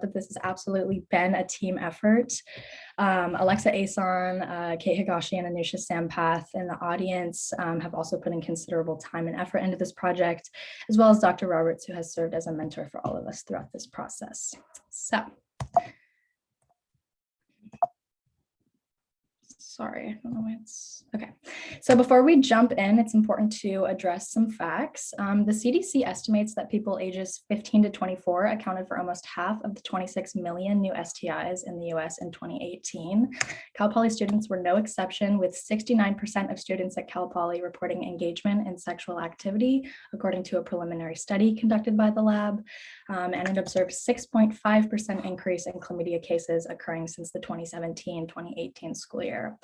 that this has absolutely been a team effort. Alexa Ason, Kate Higashi, and Anusha Sampath in the audience have also put in considerable time and effort into this project, as well as Dr. Roberts, who has served as a mentor for all of us throughout this process. So, sorry, I don't know why it's, okay. So before we jump in, it's important to address some facts. The CDC estimates that people ages 15 to 24 accounted for almost half of the 26 million new STIs in the US in 2018. Cal Poly students were no exception, with 69% of students at Cal Poly reporting engagement in sexual activity, according to a preliminary study conducted by the lab. And it observed 6.5% increase in chlamydia cases occurring since the 2017-2018 school year.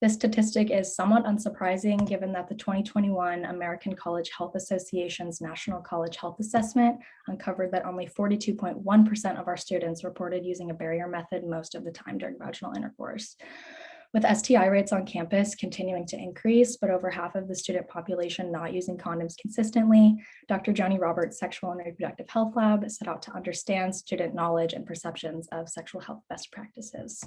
This statistic is somewhat unsurprising given that the 2021 American College Health Association's National College Health Assessment uncovered that only 42.1% of our students reported using a barrier method most of the time during vaginal intercourse. With STI rates on campus continuing to increase, but over half of the student population not using condoms consistently, Dr. Joni Roberts' Sexual and Reproductive Health Lab set out to understand student knowledge and perceptions of sexual health best practices.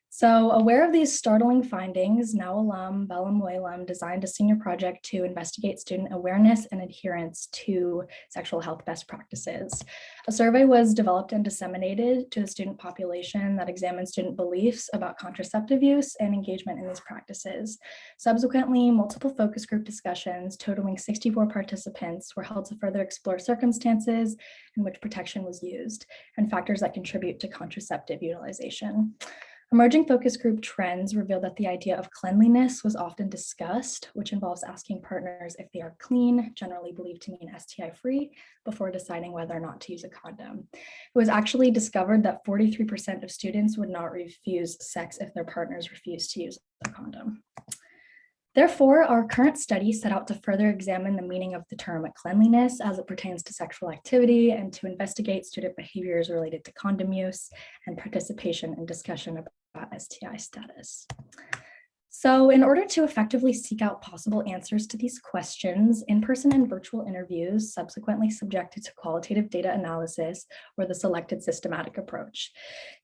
So, aware of these startling findings, now alum Bella Moylam designed a senior project to investigate student awareness and adherence to sexual health best practices. A survey was developed and disseminated to the student population that examined student beliefs about contraceptive use and engagement in these practices. Subsequently, multiple focus group discussions totaling 64 participants were held to further explore circumstances in which protection was used and factors that contribute to contraceptive utilization. Emerging focus group trends reveal that the idea of cleanliness was often discussed, which involves asking partners if they are clean, generally believed to mean STI-free, before deciding whether or not to use a condom. It was actually discovered that 43% of students would not refuse sex if their partners refused to use a condom. Therefore, our current study set out to further examine the meaning of the term cleanliness as it pertains to sexual activity and to investigate student behaviors related to condom use and participation in discussion about STI status. So in order to effectively seek out possible answers to these questions, in-person and virtual interviews, subsequently subjected to qualitative data analysis, were the selected systematic approach.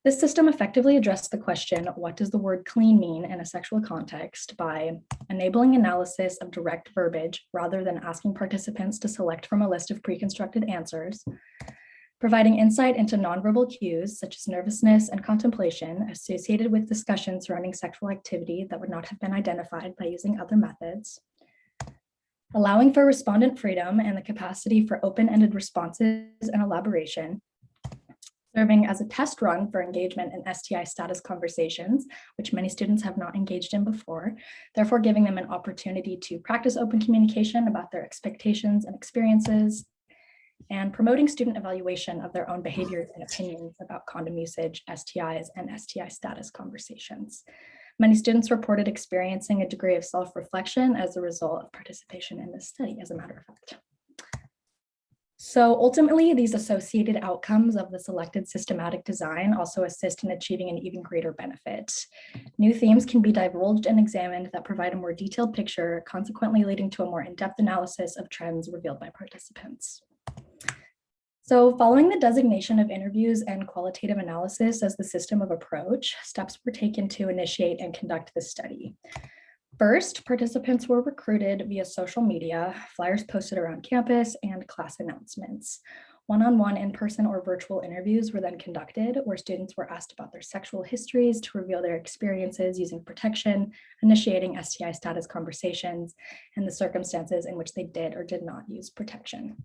This system effectively addressed the question, what does the word clean mean in a sexual context, by enabling analysis of direct verbiage rather than asking participants to select from a list of pre-constructed answers, providing insight into nonverbal cues such as nervousness and contemplation associated with discussions surrounding sexual activity that would not have been identified by using other methods, allowing for respondent freedom and the capacity for open-ended responses and elaboration, serving as a test run for engagement in STI status conversations, which many students have not engaged in before, therefore giving them an opportunity to practice open communication about their expectations and experiences, and promoting student evaluation of their own behaviors and opinions about condom usage, STIs, and STI status conversations. Many students reported experiencing a degree of self-reflection as a result of participation in this study, as a matter of fact. So ultimately, these associated outcomes of the selected systematic design also assist in achieving an even greater benefit. New themes can be divulged and examined that provide a more detailed picture, consequently leading to a more in-depth analysis of trends revealed by participants. So following the designation of interviews and qualitative analysis as the system of approach, steps were taken to initiate and conduct this study. First, participants were recruited via social media, flyers posted around campus, and class announcements. One-on-one in-person or virtual interviews were then conducted, where students were asked about their sexual histories to reveal their experiences using protection, initiating STI status conversations, and the circumstances in which they did or did not use protection.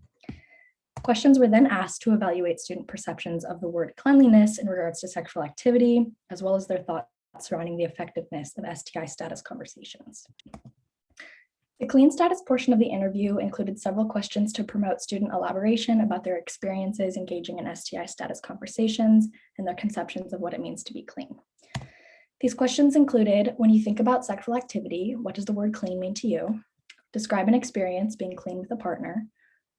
Questions were then asked to evaluate student perceptions of the word cleanliness in regards to sexual activity, as well as their thoughts surrounding the effectiveness of STI status conversations. The clean status portion of the interview included several questions to promote student elaboration about their experiences engaging in STI status conversations and their conceptions of what it means to be clean. These questions included, when you think about sexual activity, what does the word clean mean to you? Describe an experience being clean with a partner.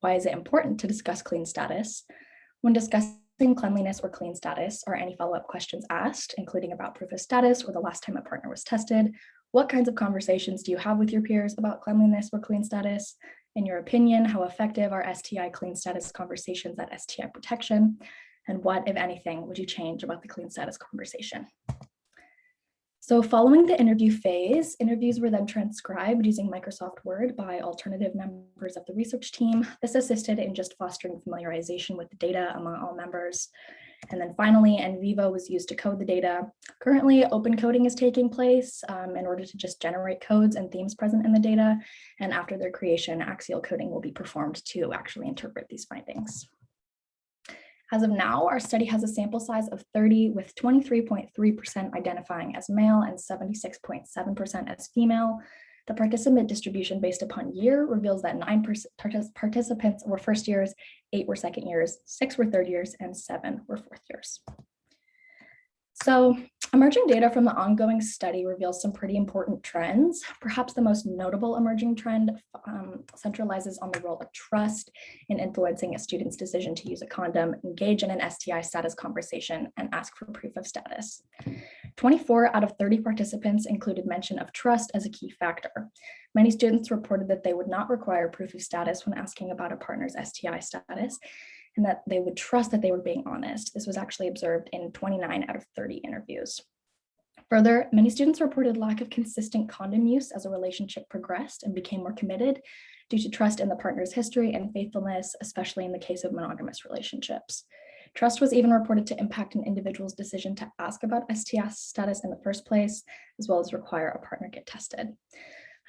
Why is it important to discuss clean status? When discussing cleanliness or clean status, are any follow-up questions asked, including about proof of status or the last time a partner was tested? What kinds of conversations do you have with your peers about cleanliness or clean status? In your opinion, how effective are STI clean status conversations at STI protection? And what, if anything, would you change about the clean status conversation? So following the interview phase, interviews were then transcribed using Microsoft Word by alternative members of the research team. This assisted in just fostering familiarization with the data among all members. And then finally, NVivo was used to code the data. Currently, open coding is taking place in order to just generate codes and themes present in the data. And after their creation, axial coding will be performed to actually interpret these findings. As of now, our study has a sample size of 30 with 23.3% identifying as male and 76.7% as female. The participant distribution based upon year reveals that 9 participants were first years, 8 were second years, 6 were third years, and 7 were fourth years. So emerging data from the ongoing study reveals some pretty important trends. Perhaps the most notable emerging trend centralizes on the role of trust in influencing a student's decision to use a condom, engage in an STI status conversation, and ask for proof of status. 24 out of 30 participants included mention of trust as a key factor. Many students reported that they would not require proof of status when asking about a partner's STI status, and that they would trust that they were being honest. This was actually observed in 29 out of 30 interviews. Further, many students reported lack of consistent condom use as a relationship progressed and became more committed due to trust in the partner's history and faithfulness, especially in the case of monogamous relationships. Trust was even reported to impact an individual's decision to ask about STI status in the first place, as well as require a partner get tested.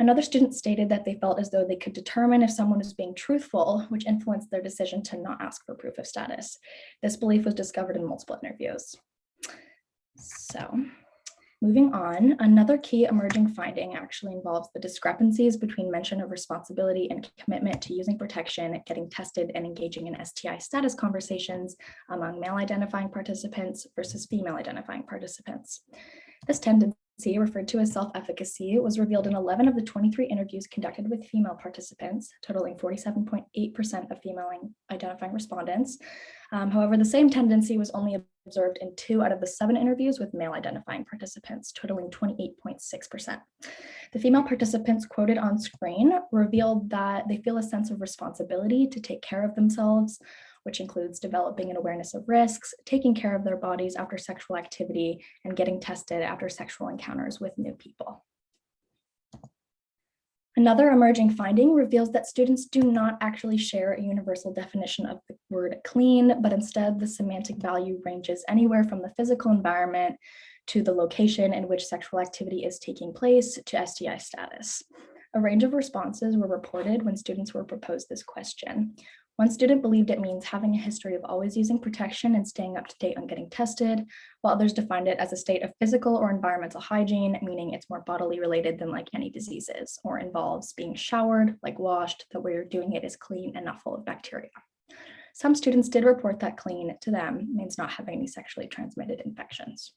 Another student stated that they felt as though they could determine if someone was being truthful, which influenced their decision to not ask for proof of status. This belief was discovered in multiple interviews. So moving on, another key emerging finding actually involves the discrepancies between mention of responsibility and commitment to using protection, getting tested, and engaging in STI status conversations among male identifying participants versus female identifying participants. This tendency, referred to as self-efficacy, was revealed in 11 of the 23 interviews conducted with female participants, totaling 47.8% of female identifying respondents. However, the same tendency was only observed in 2 out of the 7 interviews with male identifying participants, totaling 28.6%. The female participants quoted on screen revealed that they feel a sense of responsibility to take care of themselves, which includes developing an awareness of risks, taking care of their bodies after sexual activity, and getting tested after sexual encounters with new people. Another emerging finding reveals that students do not actually share a universal definition of the word clean, but instead the semantic value ranges anywhere from the physical environment to the location in which sexual activity is taking place to STI status. A range of responses were reported when students were proposed this question. One student believed it means having a history of always using protection and staying up to date on getting tested, while others defined it as a state of physical or environmental hygiene, meaning it's more bodily related than like any diseases, or involves being showered, like washed, that way you're doing it is clean and not full of bacteria. Some students did report that clean to them means not having any sexually transmitted infections.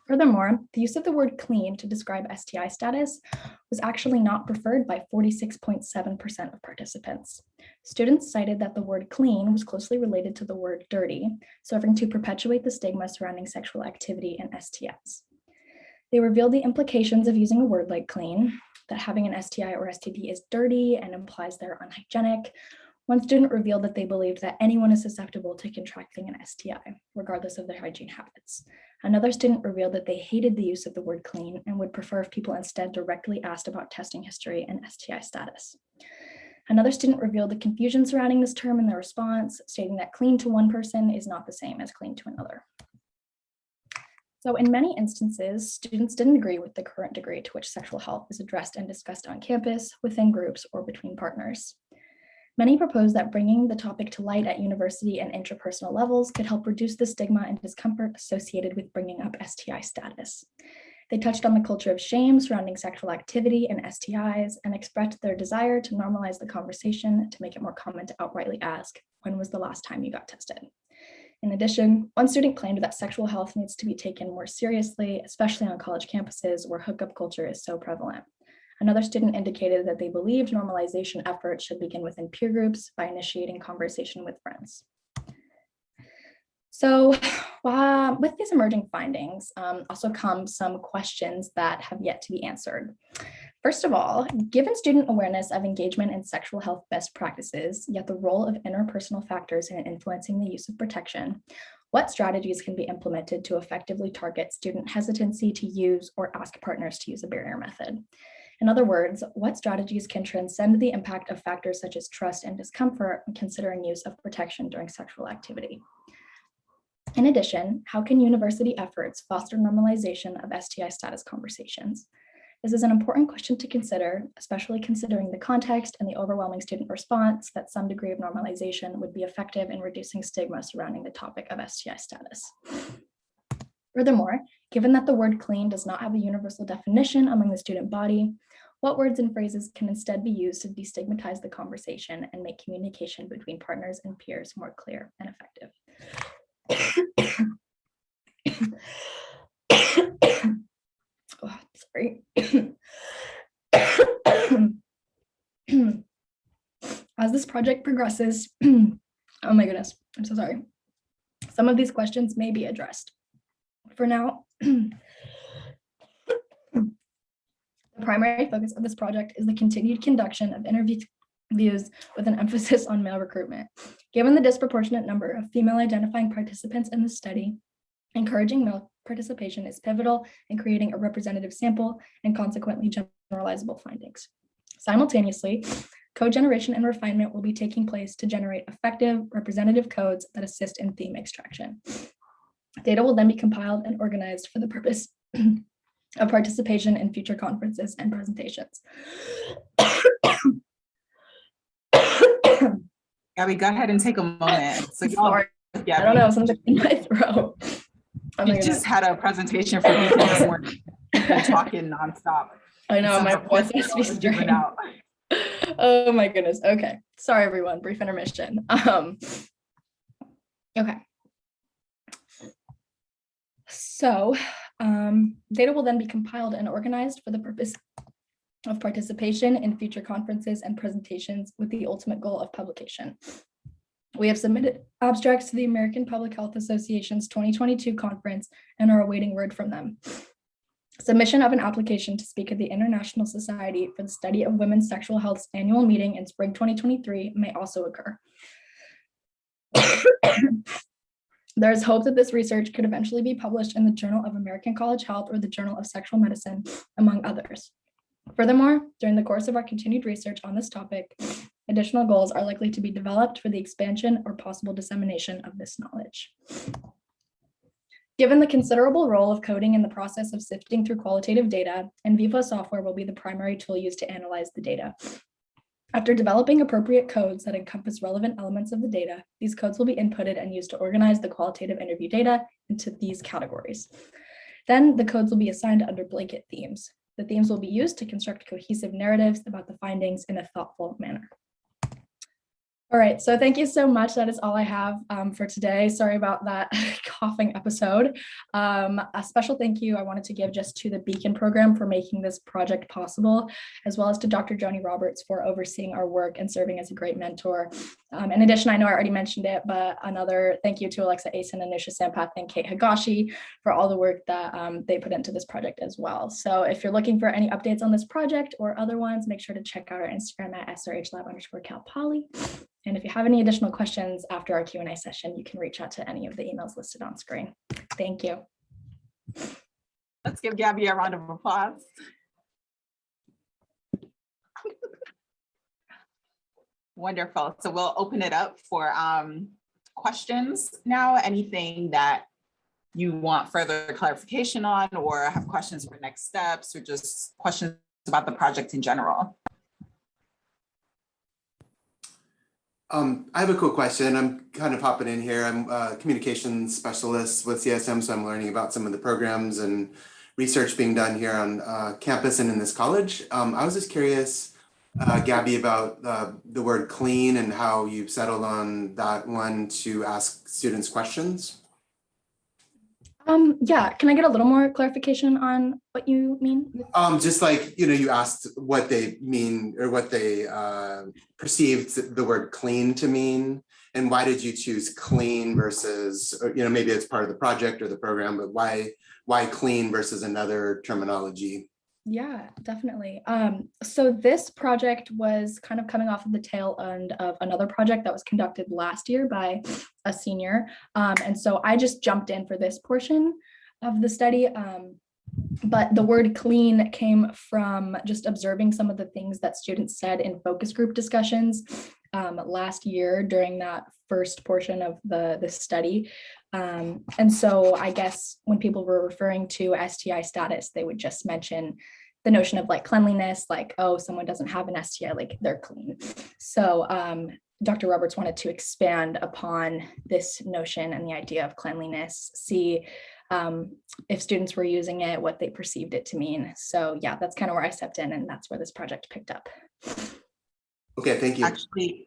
Furthermore, the use of the word clean to describe STI status was actually not preferred by 46.7% of participants. Students cited that the word clean was closely related to the word dirty, serving to perpetuate the stigma surrounding sexual activity and STIs. They revealed the implications of using a word like clean, that having an STI or STD is dirty and implies they're unhygienic. One student revealed that they believed that anyone is susceptible to contracting an STI, regardless of their hygiene habits. Another student revealed that they hated the use of the word clean and would prefer if people instead directly asked about testing history and STI status. Another student revealed the confusion surrounding this term in their response, stating that clean to one person is not the same as clean to another. So in many instances, students didn't agree with the current degree to which sexual health is addressed and discussed on campus, within groups, or between partners. Many proposed that bringing the topic to light at university and interpersonal levels could help reduce the stigma and discomfort associated with bringing up STI status. They touched on the culture of shame surrounding sexual activity and STIs and expressed their desire to normalize the conversation to make it more common to outrightly ask, when was the last time you got tested? In addition, one student claimed that sexual health needs to be taken more seriously, especially on college campuses where hookup culture is so prevalent. Another student indicated that they believed normalization efforts should begin within peer groups by initiating conversation with friends. So with these emerging findings also come some questions that have yet to be answered. First of all, given student awareness of engagement in sexual health best practices, yet the role of interpersonal factors in influencing the use of protection, what strategies can be implemented to effectively target student hesitancy to use or ask partners to use a barrier method? In other words, what strategies can transcend the impact of factors such as trust and discomfort when considering use of protection during sexual activity? In addition, how can university efforts foster normalization of STI status conversations? This is an important question to consider, especially considering the context and the overwhelming student response that some degree of normalization would be effective in reducing stigma surrounding the topic of STI status. Furthermore, given that the word clean does not have a universal definition among the student body, what words and phrases can instead be used to destigmatize the conversation and make communication between partners and peers more clear and effective? Oh, sorry. As this project progresses, oh my goodness, I'm so sorry. Some of these questions may be addressed. For now, the primary focus of this project is the continued conduction of interviews with an emphasis on male recruitment. Given the disproportionate number of female identifying participants in the study, encouraging male participation is pivotal in creating a representative sample and consequently generalizable findings. Simultaneously, code generation and refinement will be taking place to generate effective representative codes that assist in theme extraction. Data will then be compiled and organized for the purpose of participation in future conferences and presentations. Gabby, go ahead and take a moment. So Sorry, Gabby, I don't know, something in my throat. Oh you just had a presentation for people this morning. You've been talking nonstop. I know, my voice must be strained. Oh my goodness. Okay. Sorry, everyone. Brief intermission. Okay. So data will then be compiled and organized for the purpose of participation in future conferences and presentations with the ultimate goal of publication. We have submitted abstracts to the American Public Health Association's 2022 conference and are awaiting word from them. Submission of an application to speak at the International Society for the Study of Women's Sexual Health's annual meeting in spring 2023 may also occur. There is hope that this research could eventually be published in the Journal of American College Health or the Journal of Sexual Medicine, among others. Furthermore, during the course of our continued research on this topic, additional goals are likely to be developed for the expansion or possible dissemination of this knowledge. Given the considerable role of coding in the process of sifting through qualitative data, NVivo software will be the primary tool used to analyze the data. After developing appropriate codes that encompass relevant elements of the data, these codes will be inputted and used to organize the qualitative interview data into these categories. Then the codes will be assigned under blanket themes. The themes will be used to construct cohesive narratives about the findings in a thoughtful manner. All right, so thank you so much. That is all I have for today. Sorry about that coughing episode. A special thank you I wanted to give just to the Beacon program for making this project possible, as well as to Dr. Joni Roberts for overseeing our work and serving as a great mentor. In addition, I know I already mentioned it, but another thank you to Alexa Asen, Anusha Sampath, and Kate Higashi for all the work that they put into this project as well. So if you're looking for any updates on this project or other ones, make sure to check out our Instagram at srhlab_CalPoly. And if you have any additional questions after our Q&A session, you can reach out to any of the emails listed on screen. Thank you. Let's give Gabby a round of applause. Wonderful. So we'll open it up for questions now. Anything that you want further clarification on, or have questions for next steps, or just questions about the project in general. I have a quick question. I'm kind of hopping in here. I'm a communications specialist with CSM, so I'm learning about some of the programs and research being done here on campus and in this college. I was just curious, Gabby, about the word clean and how you've settled on that one to ask students questions. Yeah, can I get a little more clarification on what you mean? Just like, you asked what they mean or what they perceived the word clean to mean, and why did you choose clean versus, maybe it's part of the project or the program, but why clean versus another terminology? Yeah, definitely. So this project was kind of coming off of the tail end of another project that was conducted last year by a senior. And so I just jumped in for this portion of the study. But the word clean came from just observing some of the things that students said in focus group discussions last year during that first portion of the study. And so I guess when people were referring to STI status, they would just mention the notion of like cleanliness, like, oh, someone doesn't have an STI, like they're clean. So Dr. Roberts wanted to expand upon this notion and the idea of cleanliness, see if students were using it, what they perceived it to mean. So yeah, that's kind of where I stepped in, and that's where this project picked up. Okay, thank you. Actually,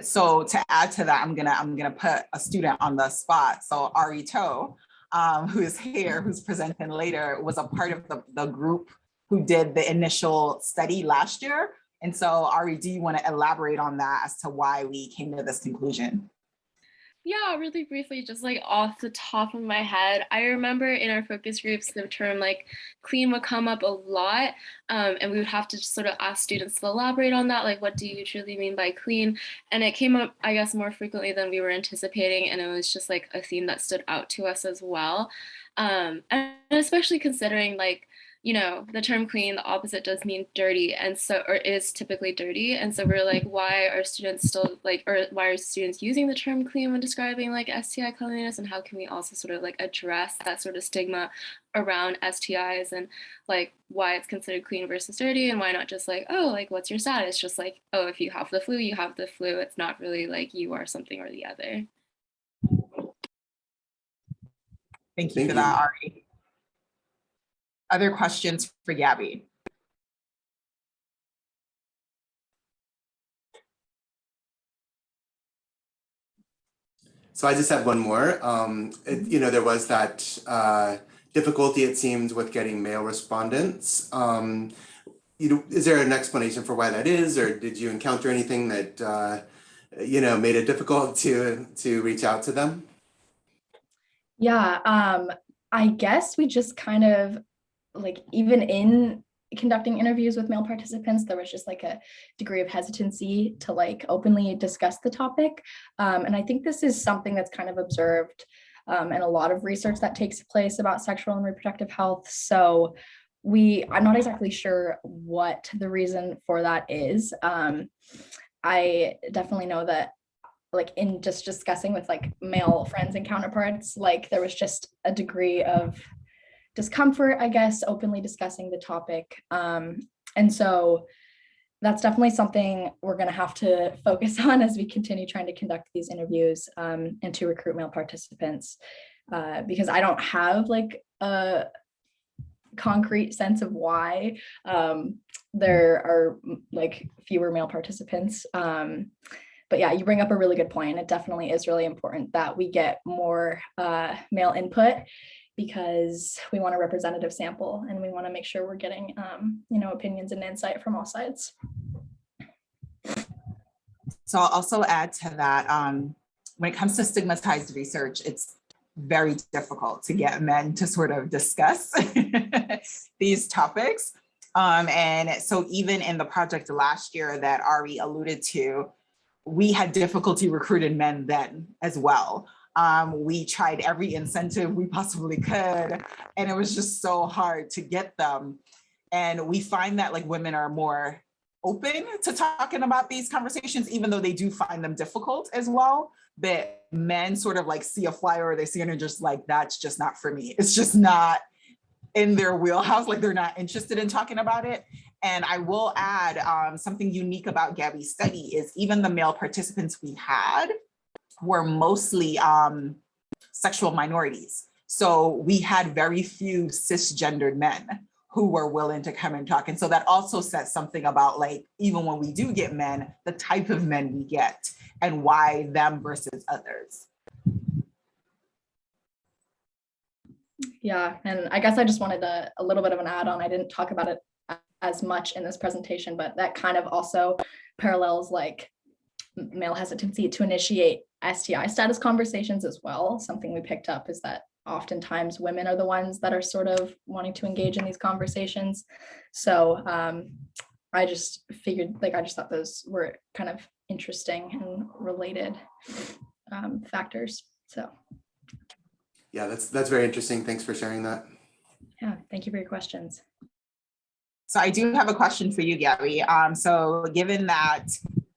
so to add to that, I'm gonna put a student on the spot. So Ari To, who is here, who's presenting later, was a part of the group who did the initial study last year. And so Ari, do you want to elaborate on that as to why we came to this conclusion? Yeah, really briefly, just like off the top of my head, I remember in our focus groups, the term like clean would come up a lot. And we would have to just sort of ask students to elaborate on that. Like, what do you truly mean by clean? And it came up, I guess, more frequently than we were anticipating. And it was just like a theme that stood out to us as well. And especially considering like, you know, the term clean, the opposite does mean dirty, and so, or is typically dirty. And so we're like, why are students still like, or why are students using the term clean when describing like STI cleanliness? And how can we also sort of like address that sort of stigma around STIs and like why it's considered clean versus dirty, and why not just like, oh, like what's your status? Just like, oh, if you have the flu, you have the flu. It's not really like you are something or the other. Thank you for that, Ari. Other questions for Gabby? So I just have one more. You know, there was that difficulty, it seems, with getting male respondents. You know, is there an explanation for why that is, or did you encounter anything that you know, made it difficult to reach out to them? Yeah, I guess we just kind of like, even in conducting interviews with male participants, there was just like a degree of hesitancy to like openly discuss the topic. And I think this is something that's kind of observed in a lot of research that takes place about sexual and reproductive health. So I'm not exactly sure what the reason for that is. I definitely know that like in just discussing with like male friends and counterparts, like there was just a degree of discomfort, I guess, openly discussing the topic. And so that's definitely something we're going to have to focus on as we continue trying to conduct these interviews and to recruit male participants, because I don't have like a concrete sense of why there are like fewer male participants. But yeah, you bring up a really good point. It definitely is really important that we get more male input, because we want a representative sample and we want to make sure we're getting, you know, opinions and insight from all sides. So I'll also add to that, when it comes to stigmatized research, it's very difficult to get men to sort of discuss these topics. And so even in the project last year that Ari alluded to, we had difficulty recruiting men then as well. We tried every incentive we possibly could, and it was just so hard to get them. And we find that like women are more open to talking about these conversations, even though they do find them difficult as well. But men sort of like see a flyer or they see it and just like, that's just not for me. It's just not in their wheelhouse, like they're not interested in talking about it. And I will add something unique about Gabby's study is even the male participants we had were mostly sexual minorities. So we had very few cisgendered men who were willing to come and talk. And so that also says something about like, even when we do get men, the type of men we get and why them versus others. Yeah, and I guess I just wanted a little bit of an add-on. I didn't talk about it as much in this presentation, but that kind of also parallels like male hesitancy to initiate STI status conversations as well. Something we picked up is that oftentimes women are the ones that are sort of wanting to engage in these conversations. So I just figured, like, I just thought those were kind of interesting and related factors. So Yeah, that's very interesting. Thanks for sharing that. yeah, thank you for your questions. So I do have a question for you, Gabby. So given that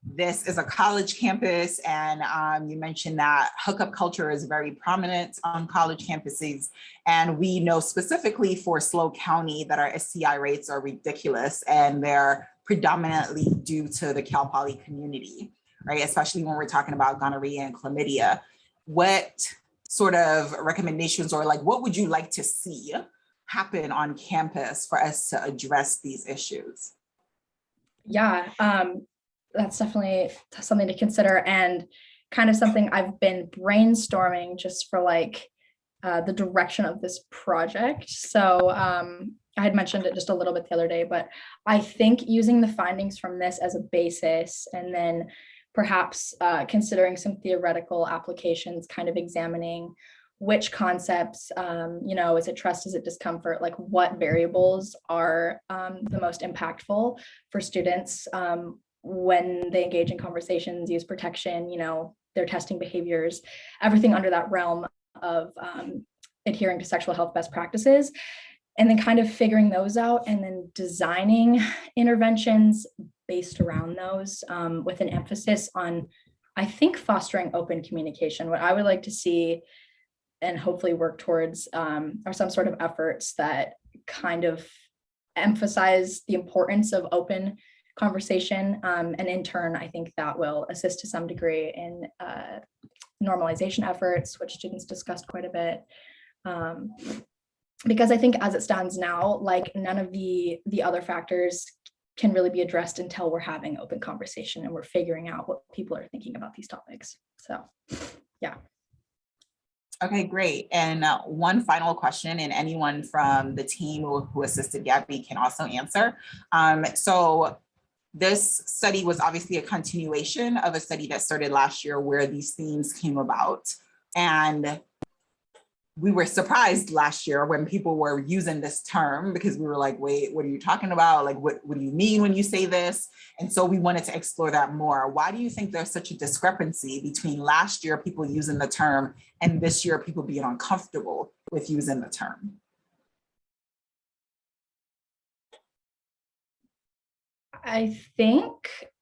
this is a college campus and you mentioned that hookup culture is very prominent on college campuses, and we know specifically for SLO County that our STI rates are ridiculous and they're predominantly due to the Cal Poly community, right? Especially when we're talking about gonorrhea and chlamydia. What sort of recommendations or like what would you like to see happen on campus for us to address these issues? Yeah, that's definitely something to consider, and kind of something I've been brainstorming just for like the direction of this project. So I had mentioned it just a little bit the other day, but I think using the findings from this as a basis, and then perhaps considering some theoretical applications, kind of examining which concepts, is it trust, is it discomfort, like what variables are the most impactful for students when they engage in conversations, use protection, their testing behaviors, everything under that realm of adhering to sexual health best practices, and then kind of figuring those out and then designing interventions based around those with an emphasis on, I think, fostering open communication. What I would like to see and hopefully work towards are some sort of efforts that kind of emphasize the importance of open conversation. And in turn, I think that will assist to some degree in normalization efforts, which students discussed quite a bit. Because I think as it stands now, like none of the other factors can really be addressed until we're having open conversation and we're figuring out what people are thinking about these topics. So, yeah. Okay, great. And one final question, and anyone from the team who assisted Gabby can also answer. So this study was obviously a continuation of a study that started last year where these themes came about. And we were surprised last year when people were using this term because we were like, wait, what are you talking about? Like, what do you mean when you say this? And so we wanted to explore that more. Why do you think there's such a discrepancy between last year people using the term and this year people being uncomfortable with using the term? I think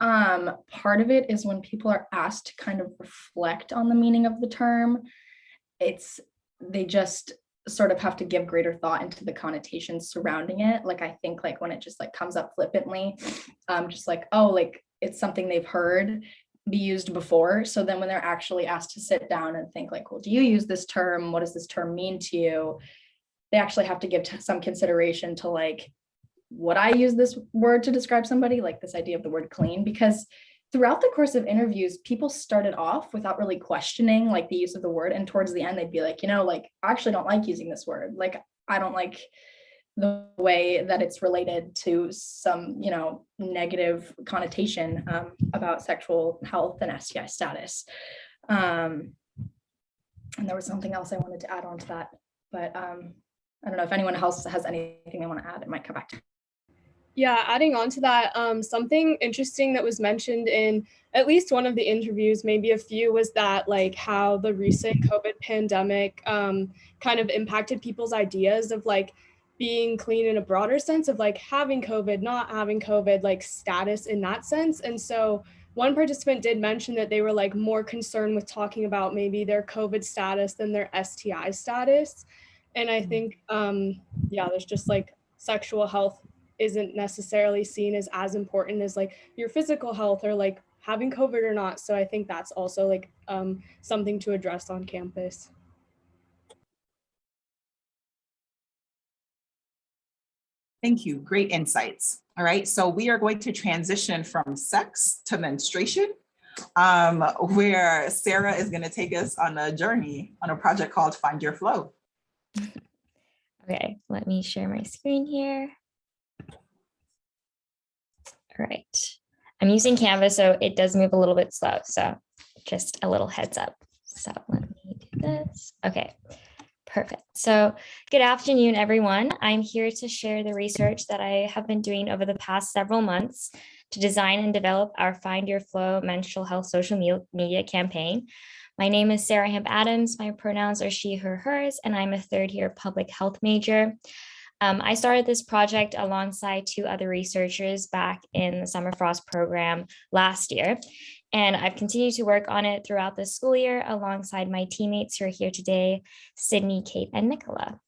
part of it is when people are asked to kind of reflect on the meaning of the term, they just sort of have to give greater thought into the connotations surrounding it. Like, I think like when it just like comes up flippantly, just like, oh, like it's something they've heard be used before. So then when they're actually asked to sit down and think like, well, do you use this term? What does this term mean to you? They actually have to give some consideration to like, would I use this word to describe somebody, like this idea of the word clean? Because throughout the course of interviews, people started off without really questioning like the use of the word. And towards the end, they'd be like, like, I actually don't like using this word. Like, I don't like the way that it's related to some, negative connotation about sexual health and STI status. And there was something else I wanted to add on to that, but I don't know if anyone else has anything they want to add. It might come back to. Yeah, adding on to that, something interesting that was mentioned in at least one of the interviews, maybe a few, was that like how the recent COVID pandemic kind of impacted people's ideas of like being clean in a broader sense of like having COVID, not having COVID, like status in that sense. And so one participant did mention that they were like more concerned with talking about maybe their COVID status than their STI status. And I think, there's just like sexual health isn't necessarily seen as important as like your physical health or like having COVID or not. So I think that's also like something to address on campus. Thank you. Great insights. All right. So we are going to transition from sex to menstruation, where Sarah is going to take us on a journey on a project called Find Your Flow. Okay, let me share my screen here. All right. I'm using Canva, so it does move a little bit slow. So just a little heads up. So let me do this. Okay, perfect. So good afternoon, everyone. I'm here to share the research that I have been doing over the past several months to design and develop our Find Your Flow menstrual health social media campaign. My name is Sarah Hemp Adams. My pronouns are she, her, hers, and I'm a third year public health major. I started this project alongside 2 other researchers back in the Summer Frost program last year, and I've continued to work on it throughout the school year alongside my teammates who are here today, Sydney, Kate, and Nicola.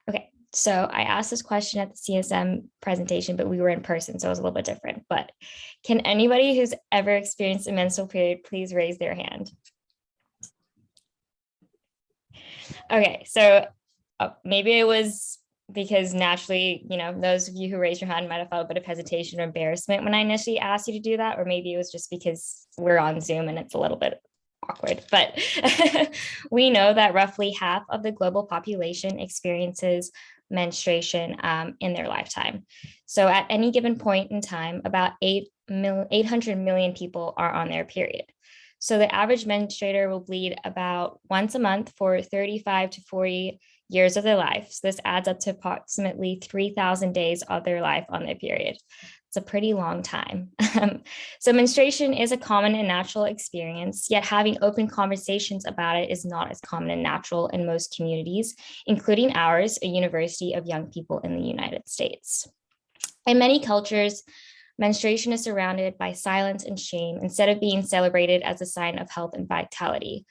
Okay, so I asked this question at the CSM presentation, but we were in person, so it was a little bit different. But can anybody who's ever experienced a menstrual period please raise their hand? Okay, so maybe it was because naturally, those of you who raised your hand might have felt a bit of hesitation or embarrassment when I initially asked you to do that, or maybe it was just because we're on Zoom and it's a little bit awkward. But we know that roughly half of the global population experiences menstruation in their lifetime. So at any given point in time, about 800 million people are on their period. So the average menstruator will bleed about once a month for 35 to 40 years of their life. So this adds up to approximately 3,000 days of their life on their period. It's a pretty long time. So menstruation is a common and natural experience, yet having open conversations about it is not as common and natural in most communities, including ours, a university of young people in the United States. In many cultures, menstruation is surrounded by silence and shame instead of being celebrated as a sign of health and vitality.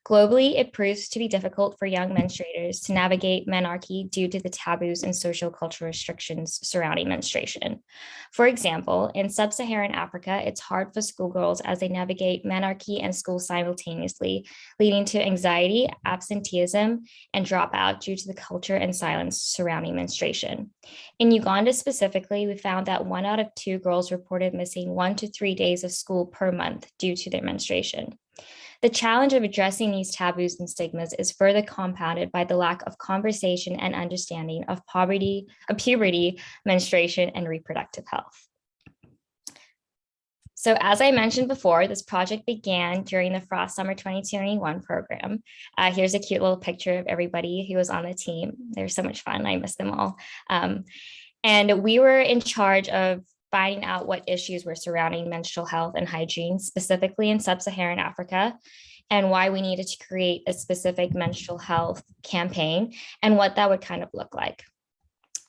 Globally, it proves to be difficult for young menstruators to navigate menarche due to the taboos and social cultural restrictions surrounding menstruation. For example, in sub-Saharan Africa, it's hard for schoolgirls as they navigate menarche and school simultaneously, leading to anxiety, absenteeism, and dropout due to the culture and silence surrounding menstruation. In Uganda specifically, we found that 1 out of 2 girls reported missing 1 to 3 days of school per month due to their menstruation. The challenge of addressing these taboos and stigmas is further compounded by the lack of conversation and understanding of puberty, menstruation, and reproductive health. So as I mentioned before, this project began during the Frost Summer 2021 program. Here's a cute little picture of everybody who was on the team. They're so much fun. I miss them all. And we were in charge of finding out what issues were surrounding menstrual health and hygiene, specifically in sub-Saharan Africa, and why we needed to create a specific menstrual health campaign and what that would kind of look like.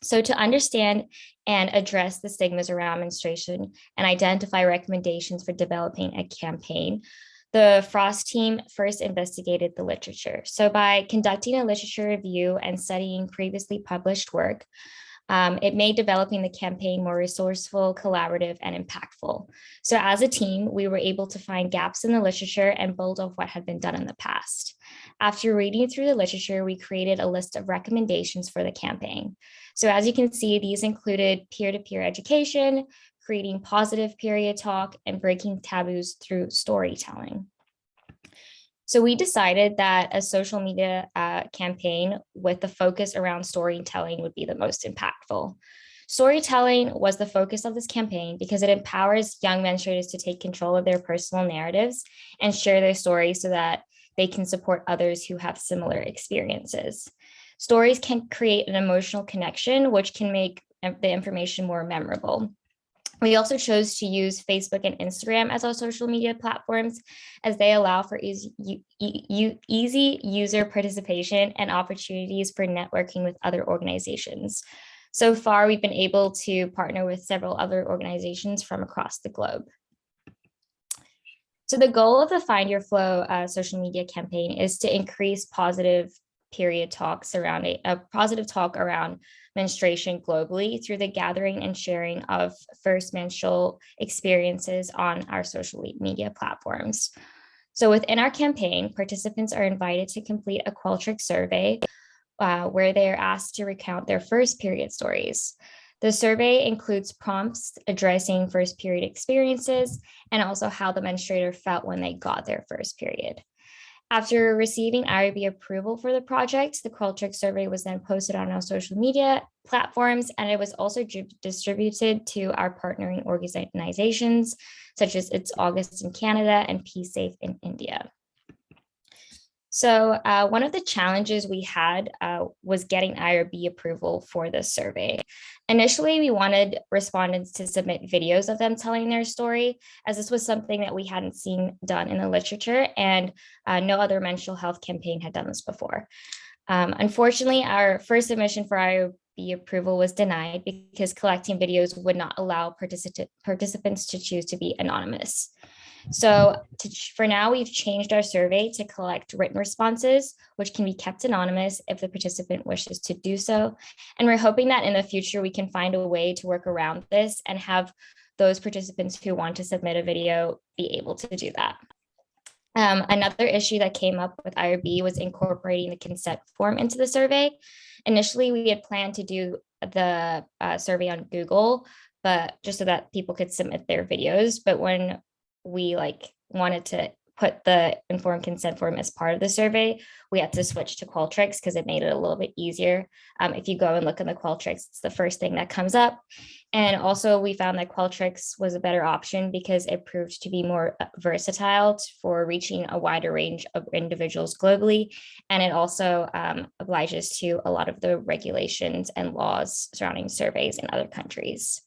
So to understand and address the stigmas around menstruation and identify recommendations for developing a campaign, the Frost team first investigated the literature. So by conducting a literature review and studying previously published work, it made developing the campaign more resourceful, collaborative, and impactful. So as a team, we were able to find gaps in the literature and build off what had been done in the past. After reading through the literature, we created a list of recommendations for the campaign. So as you can see, these included peer-to-peer education, creating positive period talk, and breaking taboos through storytelling. So we decided that a social media campaign with the focus around storytelling would be the most impactful. Storytelling was the focus of this campaign because it empowers young menstruators to take control of their personal narratives and share their stories so that they can support others who have similar experiences. Stories can create an emotional connection, which can make the information more memorable. We also chose to use Facebook and Instagram as our social media platforms, as they allow for easy user participation and opportunities for networking with other organizations. So far, we've been able to partner with several other organizations from across the globe. So the goal of the Find Your Flow social media campaign is to increase positive period talk surrounding positive talk around menstruation globally through the gathering and sharing of first menstrual experiences on our social media platforms. So within our campaign, participants are invited to complete a Qualtrics survey where they are asked to recount their first period stories. The survey includes prompts addressing first period experiences and also how the menstruator felt when they got their first period. After receiving IRB approval for the project, the Qualtrics survey was then posted on our social media platforms, and it was also distributed to our partnering organizations, such as It's August in Canada and PSafe in India. So one of the challenges we had was getting IRB approval for this survey. Initially, we wanted respondents to submit videos of them telling their story, as this was something that we hadn't seen done in the literature, and no other mental health campaign had done this before. Unfortunately, our first submission for IRB approval was denied because collecting videos would not allow participants to choose to be anonymous. So for now, we've changed our survey to collect written responses, which can be kept anonymous if the participant wishes to do so. And we're hoping that in the future, we can find a way to work around this and have those participants who want to submit a video be able to do that. Another issue that came up with IRB was incorporating the consent form into the survey. Initially, we had planned to do the survey on Google, but just so that people could submit their videos. But when we wanted to put the informed consent form as part of the survey, we had to switch to Qualtrics because it made it a little bit easier. If you go and look in the Qualtrics, it's the first thing that comes up. And also we found that Qualtrics was a better option because it proved to be more versatile for reaching a wider range of individuals globally. And it also obliges to a lot of the regulations and laws surrounding surveys in other countries.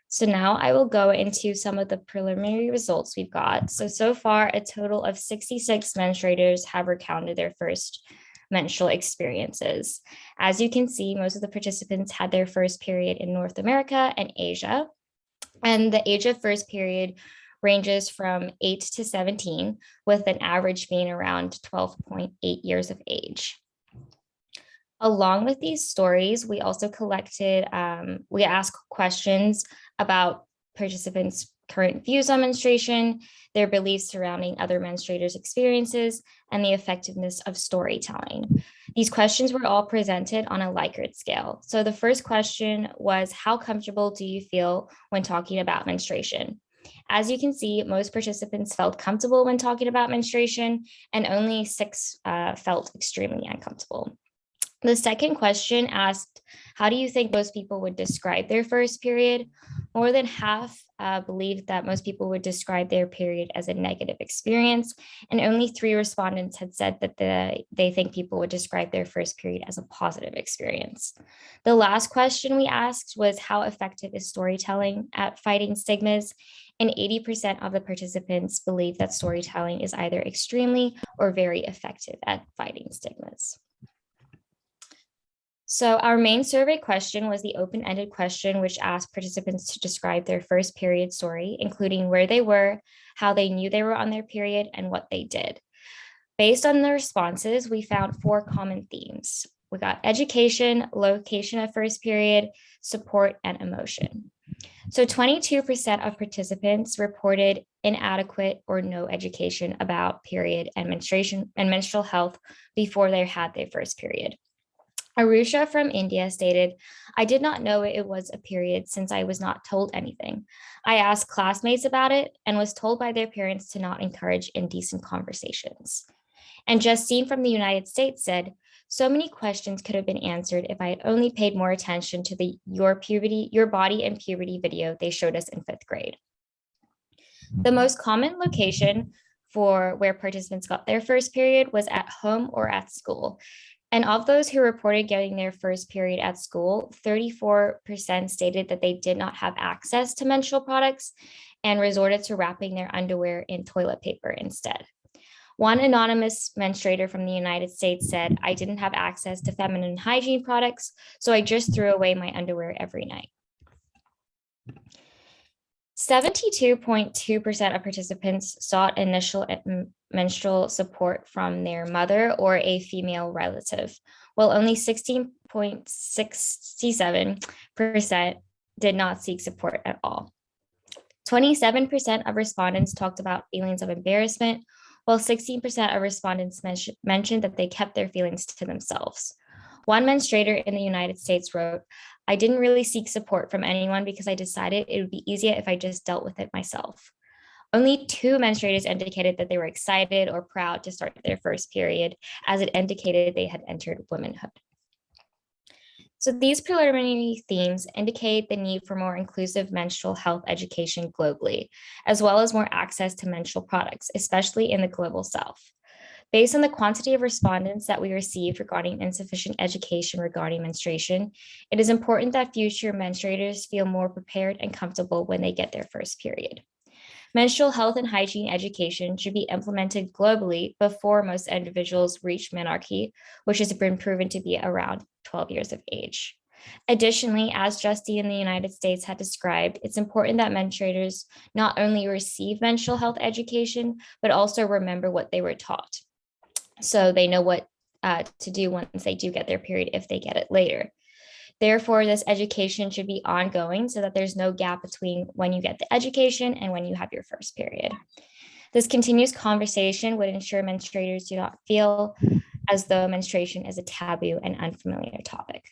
So now I will go into some of the preliminary results we've got. So far, a total of 66 menstruators have recounted their first menstrual experiences. As you can see, most of the participants had their first period in North America and Asia. And the age of first period ranges from 8 to 17, with an average being around 12.8 years of age. Along with these stories, we also collected, we asked questions about participants' current views on menstruation, their beliefs surrounding other menstruators' experiences, and the effectiveness of storytelling. These questions were all presented on a Likert scale. So the first question was, how comfortable do you feel when talking about menstruation? As you can see, most participants felt comfortable when talking about menstruation, and only 6 felt extremely uncomfortable. The second question asked, how do you think most people would describe their first period? More than half believed that most people would describe their period as a negative experience, and only 3 respondents had said that they think people would describe their first period as a positive experience. The last question we asked was, how effective is storytelling at fighting stigmas? And 80% of the participants believe that storytelling is either extremely or very effective at fighting stigmas. So our main survey question was the open-ended question, which asked participants to describe their first period story, including where they were, how they knew they were on their period, and what they did. Based on the responses, we found 4 common themes. We got education, location of first period, support, and emotion. So 22% of participants reported inadequate or no education about period and menstruation and menstrual health before they had their first period. Arusha from India stated, I did not know it was a period since I was not told anything. I asked classmates about it and was told by their parents to not encourage indecent conversations. And Justine from the United States said, so many questions could have been answered if I had only paid more attention to the Your Body and Puberty video they showed us in 5th grade. The most common location for where participants got their first period was at home or at school. And of those who reported getting their first period at school, 34% stated that they did not have access to menstrual products and resorted to wrapping their underwear in toilet paper instead. One anonymous menstruator from the United States said, I didn't have access to feminine hygiene products, so I just threw away my underwear every night. 72.2% of participants sought initial menstrual support from their mother or a female relative, while only 16.67% did not seek support at all. 27% of respondents talked about feelings of embarrassment, while 16% of respondents mentioned that they kept their feelings to themselves. One menstruator in the United States wrote, I didn't really seek support from anyone because I decided it would be easier if I just dealt with it myself. Only 2 menstruators indicated that they were excited or proud to start their first period, as it indicated they had entered womanhood. So these preliminary themes indicate the need for more inclusive menstrual health education globally, as well as more access to menstrual products, especially in the global south. Based on the quantity of respondents that we received regarding insufficient education regarding menstruation, it is important that future menstruators feel more prepared and comfortable when they get their first period. Menstrual health and hygiene education should be implemented globally before most individuals reach menarche, which has been proven to be around 12 years of age. Additionally, as Justy in the United States had described, it's important that menstruators not only receive menstrual health education, but also remember what they were taught. So they know what to do once they do get their period, if they get it later. Therefore, this education should be ongoing so that there's no gap between when you get the education and when you have your first period. This continuous conversation would ensure menstruators do not feel as though menstruation is a taboo and unfamiliar topic.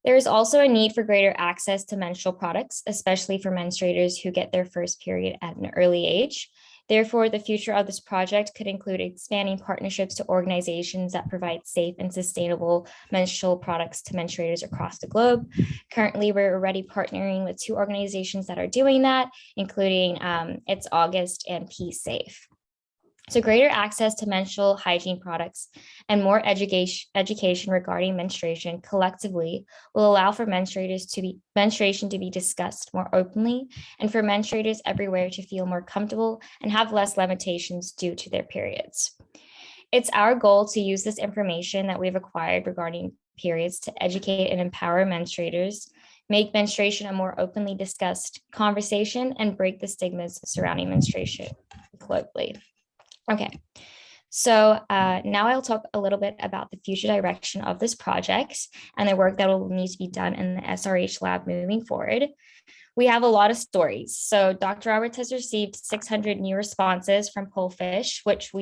There is also a need for greater access to menstrual products, especially for menstruators who get their first period at an early age. Therefore, the future of this project could include expanding partnerships to organizations that provide safe and sustainable menstrual products to menstruators across the globe. Currently, we're already partnering with 2 organizations that are doing that, including It's August and Peace Safe. So greater access to menstrual hygiene products and more education regarding menstruation collectively will allow for menstruation to be discussed more openly, and for menstruators everywhere to feel more comfortable and have less limitations due to their periods. It's our goal to use this information that we've acquired regarding periods to educate and empower menstruators, make menstruation a more openly discussed conversation, and break the stigmas surrounding menstruation globally. Okay, so now I'll talk a little bit about the future direction of this project and the work that will need to be done in the SRH lab moving forward. We have a lot of stories. So Dr. Roberts has received 600 new responses from Pollfish, which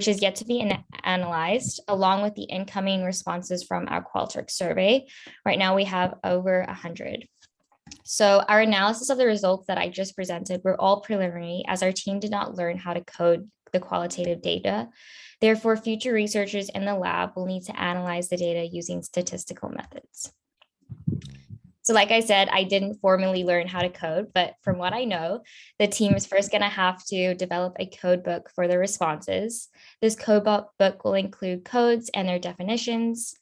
is yet to be analyzed, along with the incoming responses from our Qualtrics survey. Right now we have over 100. So our analysis of the results that I just presented were all preliminary, as our team did not learn how to code the qualitative data. Therefore, future researchers in the lab will need to analyze the data using statistical methods. So like I said, I didn't formally learn how to code, but from what I know, the team is first going to have to develop a code book for the responses. This code book will include codes and their definitions.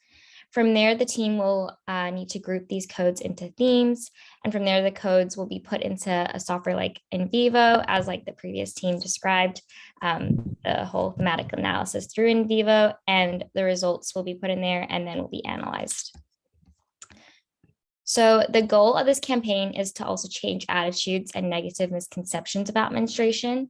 From there, the team will need to group these codes into themes. And from there, the codes will be put into a software like NVivo, as like the previous team described, the whole thematic analysis through NVivo, and the results will be put in there and then will be analyzed. So the goal of this campaign is to also change attitudes and negative misconceptions about menstruation.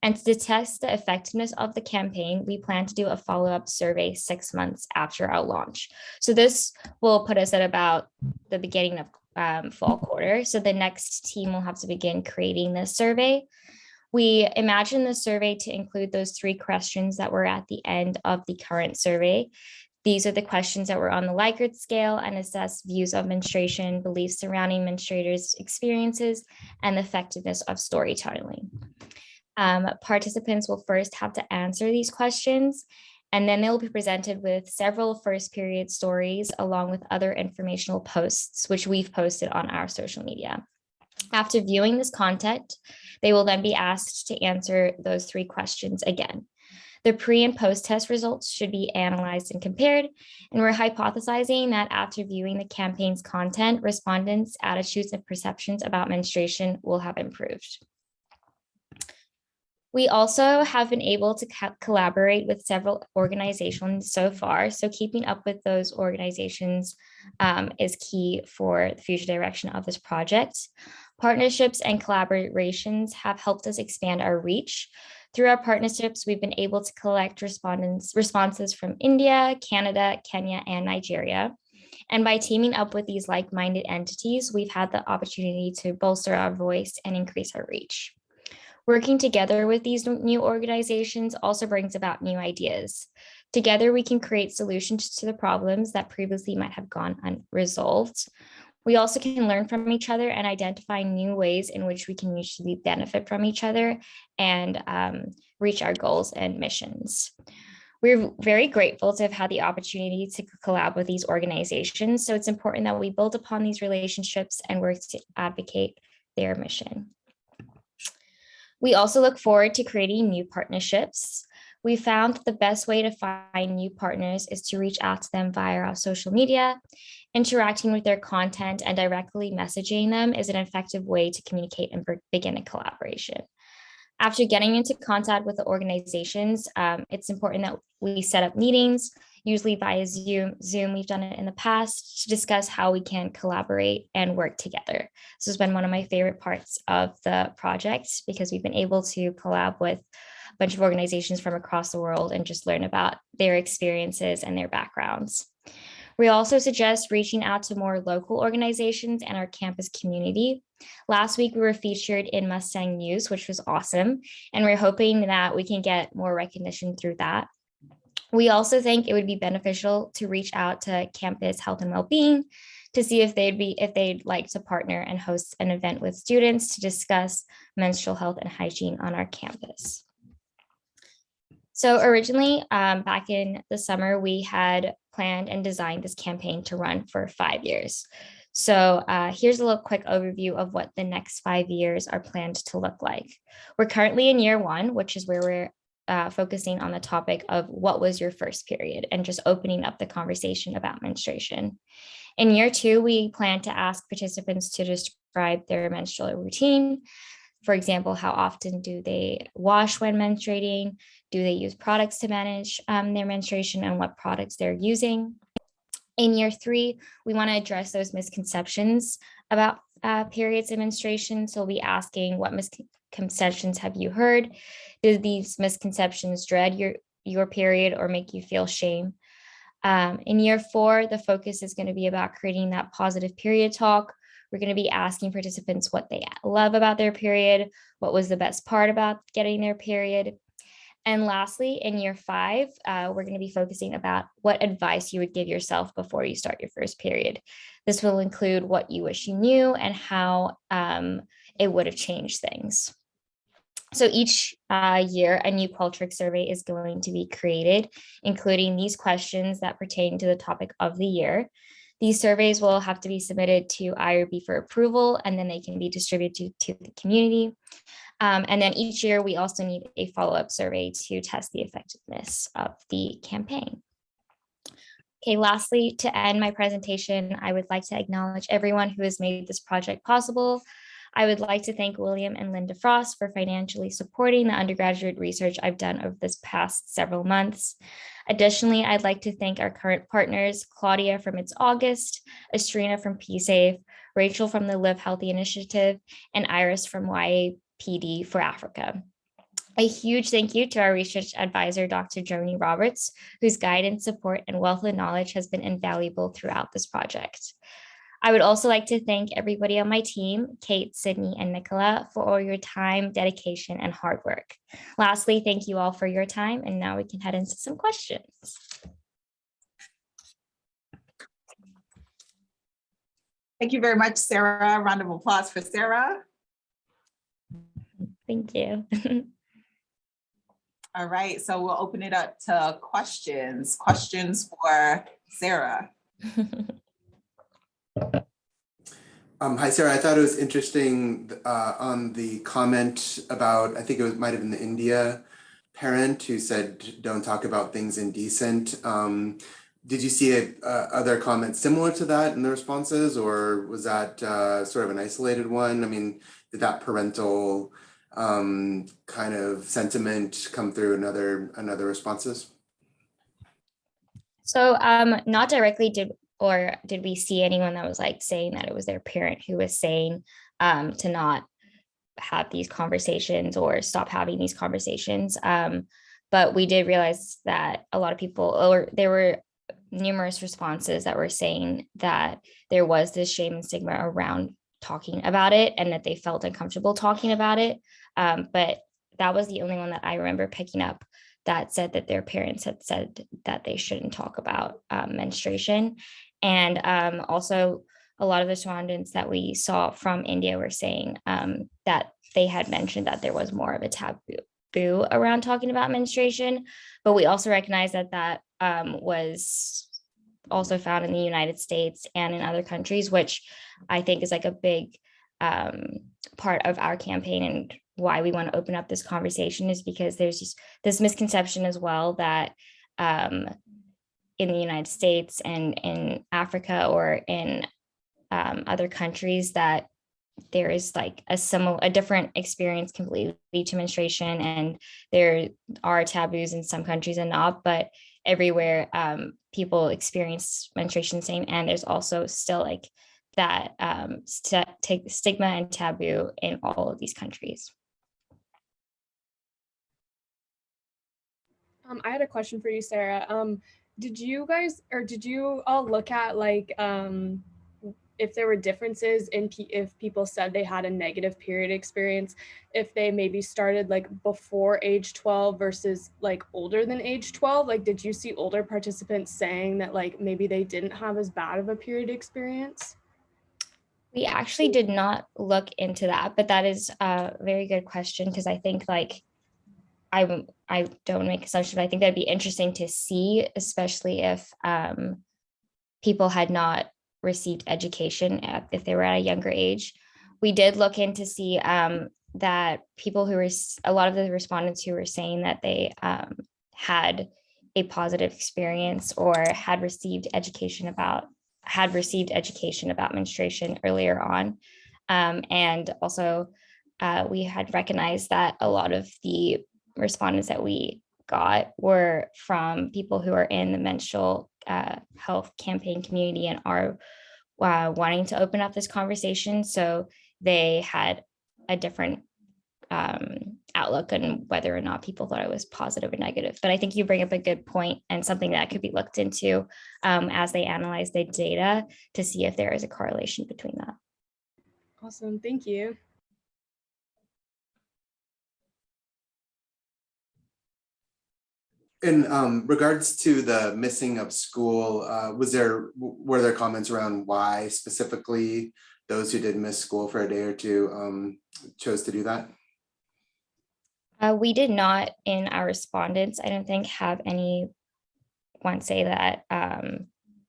And to test the effectiveness of the campaign, we plan to do a follow-up survey 6 months after our launch. So this will put us at about the beginning of fall quarter. So the next team will have to begin creating this survey. We imagine the survey to include those 3 questions that were at the end of the current survey. These are the questions that were on the Likert scale and assess views of menstruation, beliefs surrounding menstruators' experiences, and the effectiveness of storytelling. Participants will first have to answer these questions, and then they'll be presented with several first period stories along with other informational posts, which we've posted on our social media. After viewing this content, they will then be asked to answer those 3 questions again. The pre and post test results should be analyzed and compared, and we're hypothesizing that after viewing the campaign's content, respondents' attitudes and perceptions about menstruation will have improved. We also have been able to collaborate with several organizations so far, so keeping up with those organizations is key for the future direction of this project. Partnerships and collaborations have helped us expand our reach. Through our partnerships, we've been able to collect responses from India, Canada, Kenya, and Nigeria. And by teaming up with these like-minded entities, we've had the opportunity to bolster our voice and increase our reach. Working together with these new organizations also brings about new ideas. Together, we can create solutions to the problems that previously might have gone unresolved. We also can learn from each other and identify new ways in which we can mutually benefit from each other and reach our goals and missions. We're very grateful to have had the opportunity to collab with these organizations. So it's important that we build upon these relationships and work to advocate their mission. We also look forward to creating new partnerships. We found the best way to find new partners is to reach out to them via our social media. Interacting with their content and directly messaging them is an effective way to communicate and begin a collaboration. After getting into contact with the organizations, it's important that we set up meetings, usually via Zoom. We've done it in the past to discuss how we can collaborate and work together. This has been one of my favorite parts of the project because we've been able to collab with a bunch of organizations from across the world and just learn about their experiences and their backgrounds. We also suggest reaching out to more local organizations and our campus community. Last week, we were featured in Mustang News, which was awesome, and we're hoping that we can get more recognition through that. We also think it would be beneficial to reach out to Campus Health and Wellbeing to see if they'd like to partner and host an event with students to discuss menstrual health and hygiene on our campus. So originally, back in the summer, we had planned and designed this campaign to run for 5 years. So here's a little quick overview of what the next 5 years are planned to look like. We're currently in year 1, which is where we're focusing on the topic of what was your first period and just opening up the conversation about menstruation. In year 2, we plan to ask participants to describe their menstrual routine. For example, how often do they wash when menstruating? Do they use products to manage their menstruation and what products they're using? In year 3, we want to address those misconceptions about periods and menstruation. So we'll be asking, what misconceptions have you heard? Do these misconceptions dread your period or make you feel shame? In year 4, the focus is going to be about creating that positive period talk. We're going to be asking participants what they love about their period, what was the best part about getting their period. And lastly, in year 5, we're going to be focusing about what advice you would give yourself before you start your first period. This will include what you wish you knew and how it would have changed things. So each year, a new Qualtrics survey is going to be created, including these questions that pertain to the topic of the year. These surveys will have to be submitted to IRB for approval, and then they can be distributed to the community. And then each year, we also need a follow-up survey to test the effectiveness of the campaign. Okay, lastly, to end my presentation, I would like to acknowledge everyone who has made this project possible. I would like to thank William and Linda Frost for financially supporting the undergraduate research I've done over this past several months. Additionally, I'd like to thank our current partners, Claudia from It's August, Astrina from PSAFE, Rachel from the Live Healthy Initiative, and Iris from YAPD for Africa. A huge thank you to our research advisor, Dr. Joni Roberts, whose guidance, support, and wealth of knowledge has been invaluable throughout this project. I would also like to thank everybody on my team, Kate, Sydney, and Nicola, for all your time, dedication, and hard work. Lastly, thank you all for your time, and now we can head into some questions. Thank you very much, Sarah. Round of applause for Sarah. Thank you. All right, so we'll open it up to questions. Questions for Sarah. Hi, Sarah. I thought it was interesting on the comment about, I think it might have been the India parent who said, don't talk about things indecent. Did you see other comments similar to that in the responses, or was that sort of an isolated one? I mean, did that parental kind of sentiment come through in other responses? So not directly did we see anyone that was like saying that it was their parent who was saying to not have these conversations or stop having these conversations. But we did realize that a lot of people, or there were numerous responses that were saying that there was this shame and stigma around talking about it and that they felt uncomfortable talking about it. But that was the only one that I remember picking up that said that their parents had said that they shouldn't talk about menstruation. And also a lot of the respondents that we saw from India were saying that they had mentioned that there was more of a taboo around talking about menstruation, but we also recognize that that was also found in the United States and in other countries, which I think is like a big part of our campaign, and why we want to open up this conversation is because there's just this misconception as well that in the United States and in Africa or in other countries that there is like a different experience completely to menstruation, and there are taboos in some countries and not, but everywhere people experience menstruation the same, and there's also still like that stigma and taboo in all of these countries. I had a question for you, Sarah. Did you all look at like if there were differences in if people said they had a negative period experience, if they maybe started like before age 12 versus like older than age 12? Like, did you see older participants saying that like maybe they didn't have as bad of a period experience? We actually did not look into that, but that is a very good question, because I think like I don't make assumptions, but I think that'd be interesting to see, especially if people had not received education if they were at a younger age. We did look in to see that people who were, a lot of the respondents who were saying that they had a positive experience or had received education about menstruation earlier on. And also we had recognized that a lot of the respondents that we got were from people who are in the menstrual health campaign community and are wanting to open up this conversation. So they had a different outlook on whether or not people thought it was positive or negative. But I think you bring up a good point, and something that could be looked into as they analyze the data to see if there is a correlation between that. Awesome, thank you. In regards to the missing of school, were there comments around why specifically those who did miss school for a day or two chose to do that? We did not, in our respondents, I don't think, have anyone say that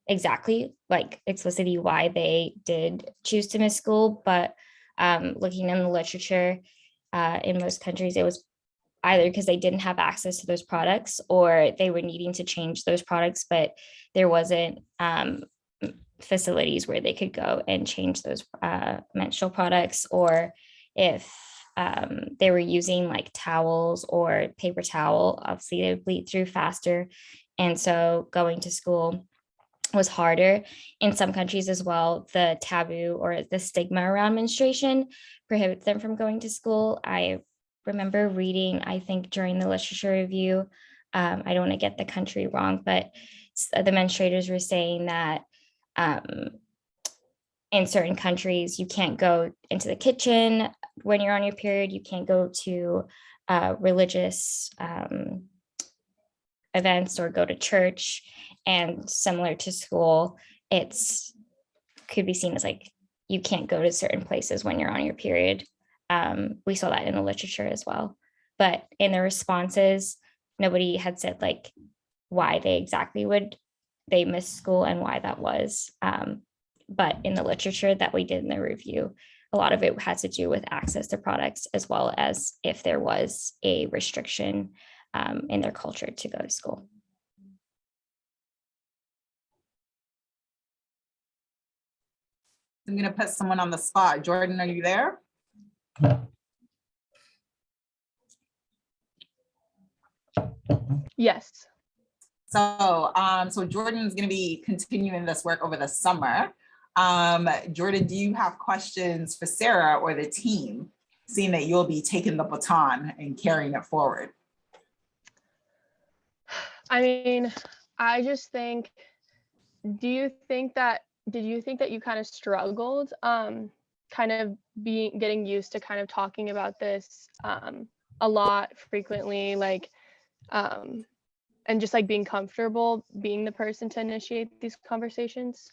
exactly like explicitly why they did choose to miss school, but looking in the literature, in most countries, it was either because they didn't have access to those products or they were needing to change those products, but there wasn't facilities where they could go and change those menstrual products, or if they were using like towels or paper towel, obviously they would bleed through faster. And so going to school was harder. In some countries as well, the taboo or the stigma around menstruation prohibits them from going to school. I remember reading, I think during the literature review, I don't want to get the country wrong, but the menstruators were saying that in certain countries, you can't go into the kitchen when you're on your period, you can't go to religious events or go to church, and similar to school, it's could be seen as like you can't go to certain places when you're on your period. We saw that in the literature as well, but in the responses, nobody had said like why they missed school and why that was. But in the literature that we did in the review, a lot of it had to do with access to products, as well as if there was a restriction in their culture to go to school. I'm going to put someone on the spot. Jordan, are you there? Yes. So Jordan's going to be continuing this work over the summer. Jordan, do you have questions for Sarah or the team, seeing that you'll be taking the baton and carrying it forward? I mean, I just think, did you think that you kind of struggled kind of getting used to kind of talking about this a lot, frequently, like and just like being comfortable being the person to initiate these conversations?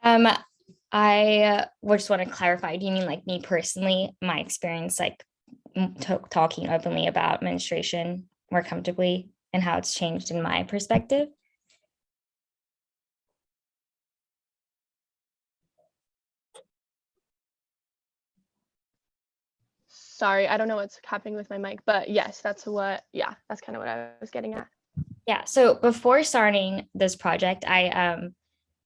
I would just want to clarify, do you mean like me personally, my experience, like talking openly about menstruation more comfortably and how it's changed in my perspective? Sorry, I don't know what's happening with my mic, but yes, that's kind of what I was getting at. Yeah, so before starting this project,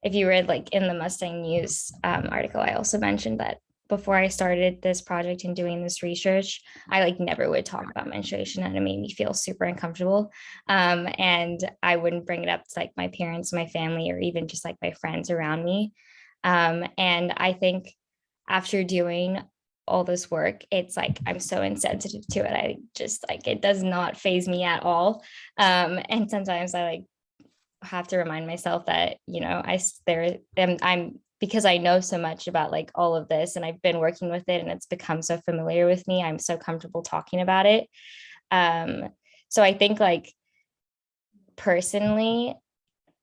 if you read like in the Mustang News article, I also mentioned that before I started this project and doing this research, I like never would talk about menstruation, and it made me feel super uncomfortable. And I wouldn't bring it up to like my parents, my family, or even just like my friends around me. And I think after doing all this work, it's like I'm so insensitive to it. I just like it does not faze me at all. And sometimes I like have to remind myself that, you know, I'm because I know so much about like all of this and I've been working with it and it's become so familiar with me. I'm so comfortable talking about it. So I think like personally,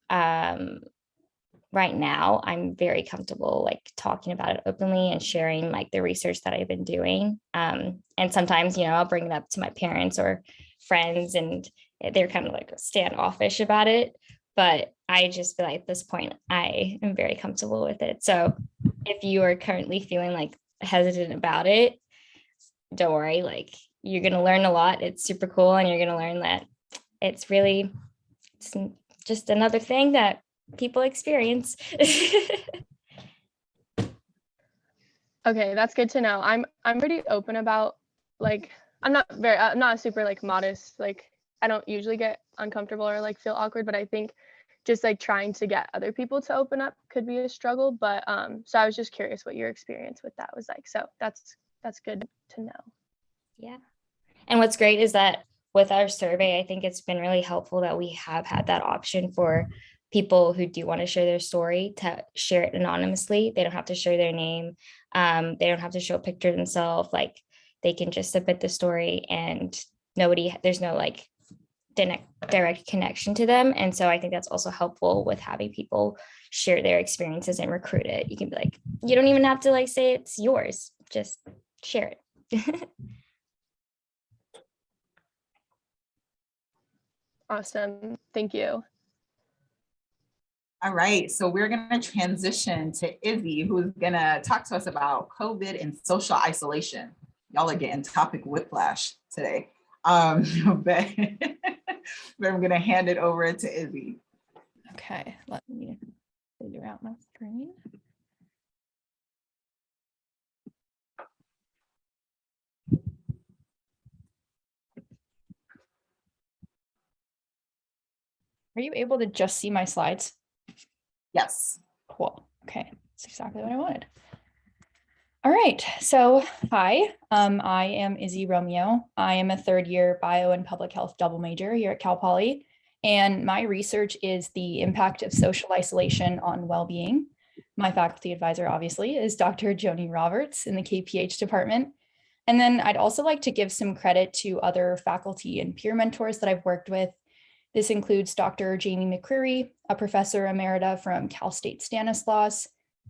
right now I'm very comfortable like talking about it openly and sharing like the research that I've been doing. And sometimes, you know, I'll bring it up to my parents or friends and they're kind of like standoffish about it. But I just feel like at this point, I am very comfortable with it. So if you are currently feeling like hesitant about it, don't worry, like you're going to learn a lot. It's super cool. And you're going to learn that it's just another thing that people experience. Okay, that's good to know. I'm pretty open about like I'm not super like modest, like I don't usually get uncomfortable or like feel awkward, but I think just like trying to get other people to open up could be a struggle. But so I was just curious what your experience with that was like. So that's good to know. Yeah. And what's great is that with our survey, I think it's been really helpful that we have had that option for people who do want to share their story to share it anonymously. They don't have to share their name. They don't have to show a picture of themselves. Like they can just submit the story and there's no like direct connection to them. And so I think that's also helpful with having people share their experiences and recruit it. You can be like, you don't even have to like say it's yours, just share it. Awesome. Thank you. All right, so we're gonna transition to Izzy, who's gonna talk to us about COVID and social isolation. Y'all are getting topic whiplash today. But I'm gonna hand it over to Izzy. Okay, let me figure out my screen. Are you able to just see my slides? Yes. Cool. Okay, that's exactly what I wanted. All right, so hi, I am Izzy Romeo. I am a third year bio and public health double major here at Cal Poly, and my research is the impact of social isolation on well-being. My faculty advisor, obviously, is Dr. Joni Roberts in the KPH department. And then I'd also like to give some credit to other faculty and peer mentors that I've worked with. This includes Dr. Jamie McCreary, a professor emerita from Cal State Stanislaus,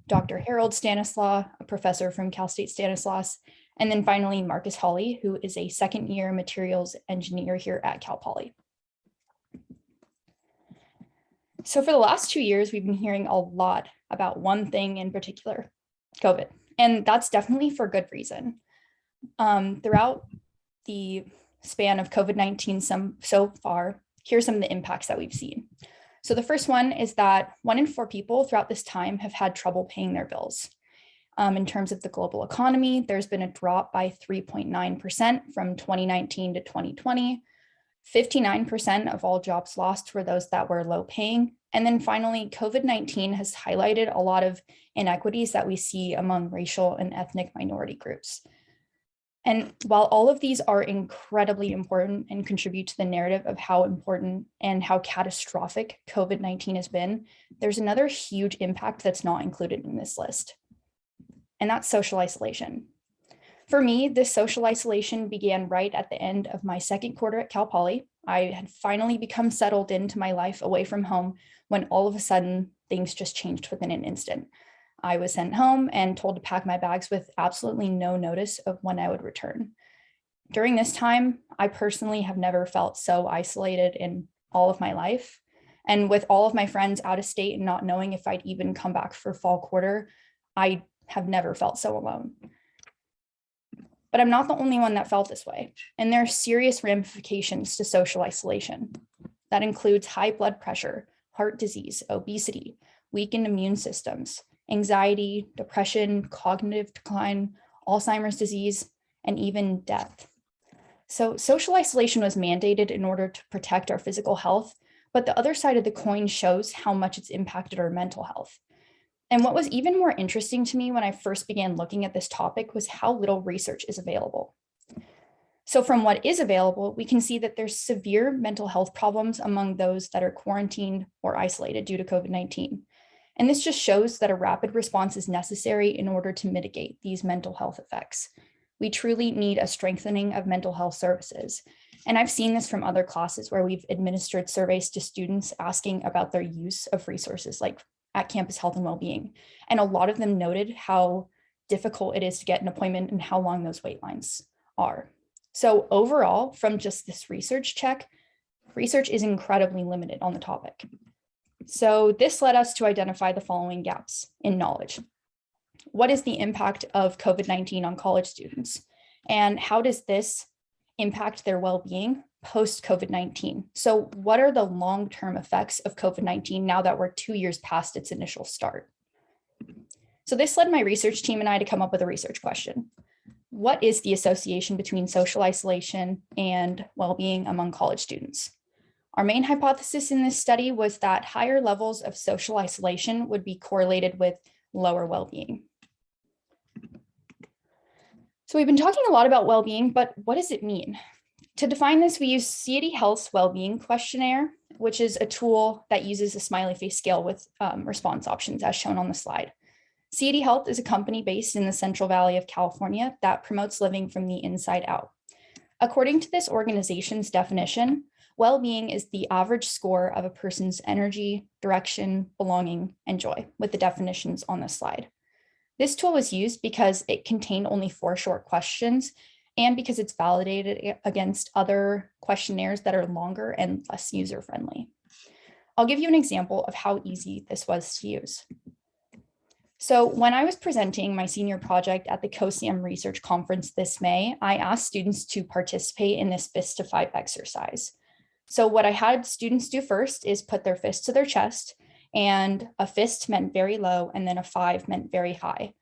Dr. Harold Stanislaus, a professor from Cal State Stanislaus, and then finally Marcus Hawley, who is a second year materials engineer here at Cal Poly. So for the last 2 years, we've been hearing a lot about one thing in particular, COVID, and that's definitely for good reason. Throughout the span of COVID-19 so far, here's some of the impacts that we've seen. So the first one is that 1 in 4 people throughout this time have had trouble paying their bills. In terms of the global economy, there's been a drop by 3.9% from 2019 to 2020. 59% of all jobs lost were those that were low paying. And then finally, COVID-19 has highlighted a lot of inequities that we see among racial and ethnic minority groups. And while all of these are incredibly important and contribute to the narrative of how important and how catastrophic COVID-19 has been, there's another huge impact that's not included in this list, and that's social isolation. For me, this social isolation began right at the end of my second quarter at Cal Poly. I had finally become settled into my life away from home when all of a sudden things just changed within an instant. I was sent home and told to pack my bags with absolutely no notice of when I would return. During this time, I personally have never felt so isolated in all of my life. And with all of my friends out of state and not knowing if I'd even come back for fall quarter, I have never felt so alone. But I'm not the only one that felt this way. And there are serious ramifications to social isolation. That includes high blood pressure, heart disease, obesity, weakened immune systems, anxiety, depression, cognitive decline, Alzheimer's disease, and even death. So social isolation was mandated in order to protect our physical health, but the other side of the coin shows how much it's impacted our mental health. And what was even more interesting to me when I first began looking at this topic was how little research is available. So from what is available, we can see that there's severe mental health problems among those that are quarantined or isolated due to COVID-19. And this just shows that a rapid response is necessary in order to mitigate these mental health effects. We truly need a strengthening of mental health services. And I've seen this from other classes where we've administered surveys to students asking about their use of resources like at Campus Health and Wellbeing. And a lot of them noted how difficult it is to get an appointment and how long those wait lines are. So overall, from just this research check, research is incredibly limited on the topic. So this led us to identify the following gaps in knowledge. What is the impact of COVID-19 on college students? And how does this impact their well-being post-COVID-19? So what are the long-term effects of COVID-19 now that we're 2 years past its initial start? So this led my research team and I to come up with a research question. What is the association between social isolation and well-being among college students? Our main hypothesis in this study was that higher levels of social isolation would be correlated with lower well-being. So we've been talking a lot about well-being, but what does it mean? To define this, we use CIEDI Health's well-being questionnaire, which is a tool that uses a smiley face scale with response options as shown on the slide. CIEDI Health is a company based in the Central Valley of California that promotes living from the inside out. According to this organization's definition, well-being is the average score of a person's energy, direction, belonging, and joy, with the definitions on this slide. This tool was used because it contained only 4 short questions and because it's validated against other questionnaires that are longer and less user-friendly. I'll give you an example of how easy this was to use. So when I was presenting my senior project at the COSAM Research Conference this May, I asked students to participate in this fist to 5 exercise. So what I had students do first is put their fist to their chest, and a fist meant very low, and then a 5 meant very high.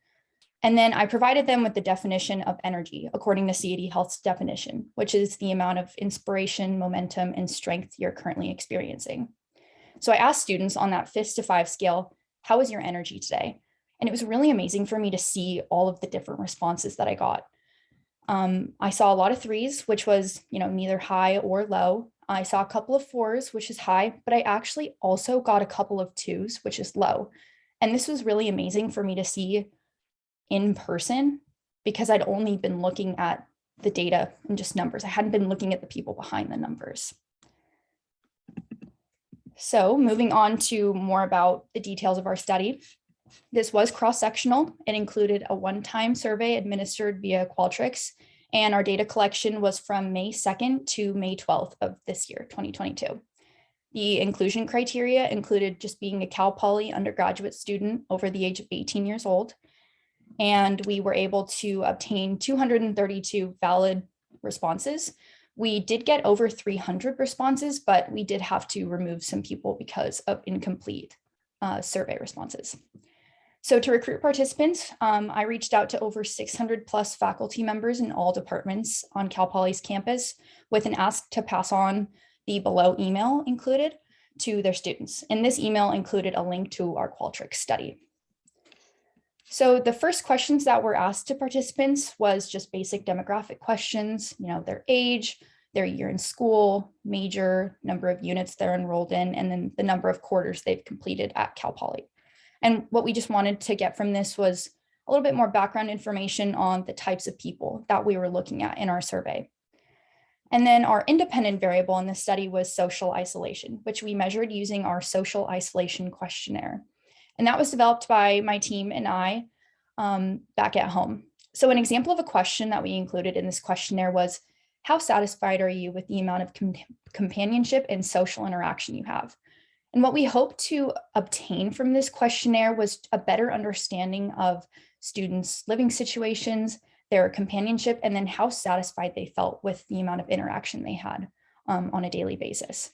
And then I provided them with the definition of energy, according to CIEDI Health's definition, which is the amount of inspiration, momentum, and strength you're currently experiencing. So I asked students on that fist to 5 scale, how is your energy today? And it was really amazing for me to see all of the different responses that I got. I saw a lot of 3s, which was, neither high or low. I saw a couple of 4s, which is high, but I actually also got a couple of 2s, which is low. And this was really amazing for me to see in person because I'd only been looking at the data and just numbers. I hadn't been looking at the people behind the numbers. So moving on to more about the details of our study. This was cross-sectional. It included a one-time survey administered via Qualtrics, and our data collection was from May 2nd to May 12th of this year, 2022. The inclusion criteria included just being a Cal Poly undergraduate student over the age of 18 years old. And we were able to obtain 232 valid responses. We did get over 300 responses, but we did have to remove some people because of incomplete survey responses. So to recruit participants, I reached out to over 600 plus faculty members in all departments on Cal Poly's campus with an ask to pass on the below email included to their students. And this email included a link to our Qualtrics study. So the first questions that were asked to participants was just basic demographic questions, their age, their year in school, major, number of units they're enrolled in, and then the number of quarters they've completed at Cal Poly. And what we just wanted to get from this was a little bit more background information on the types of people that we were looking at in our survey. And then our independent variable in this study was social isolation, which we measured using our social isolation questionnaire. And that was developed by my team and I back at home. So an example of a question that we included in this questionnaire was, how satisfied are you with the amount of companionship and social interaction you have? And what we hoped to obtain from this questionnaire was a better understanding of students' living situations, their companionship, and then how satisfied they felt with the amount of interaction they had on a daily basis.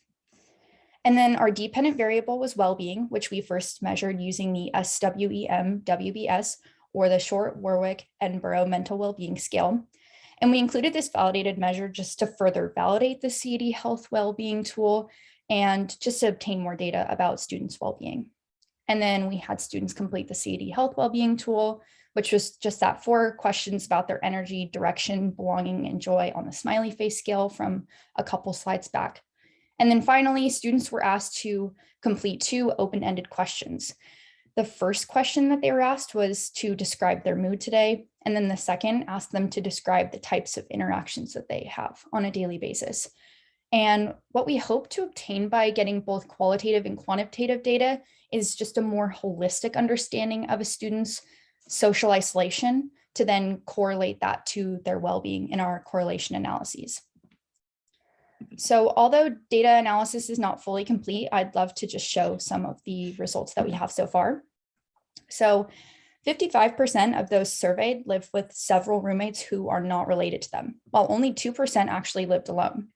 And then our dependent variable was well-being, which we first measured using the SWEM-WBS, or the Short-Warwick-Edinburgh Mental Wellbeing Scale. And we included this validated measure just to further validate the CED Health Wellbeing tool and just to obtain more data about students' well-being. And then we had students complete the CED Health Wellbeing tool, which was just that 4 questions about their energy, direction, belonging, and joy on the smiley face scale from a couple slides back. And then finally, students were asked to complete 2 open-ended questions. The first question that they were asked was to describe their mood today. And then the second asked them to describe the types of interactions that they have on a daily basis. And what we hope to obtain by getting both qualitative and quantitative data is just a more holistic understanding of a student's social isolation to then correlate that to their well-being in our correlation analyses. So although data analysis is not fully complete, I'd love to just show some of the results that we have so far. So 55% of those surveyed live with several roommates who are not related to them, while only 2% actually lived alone.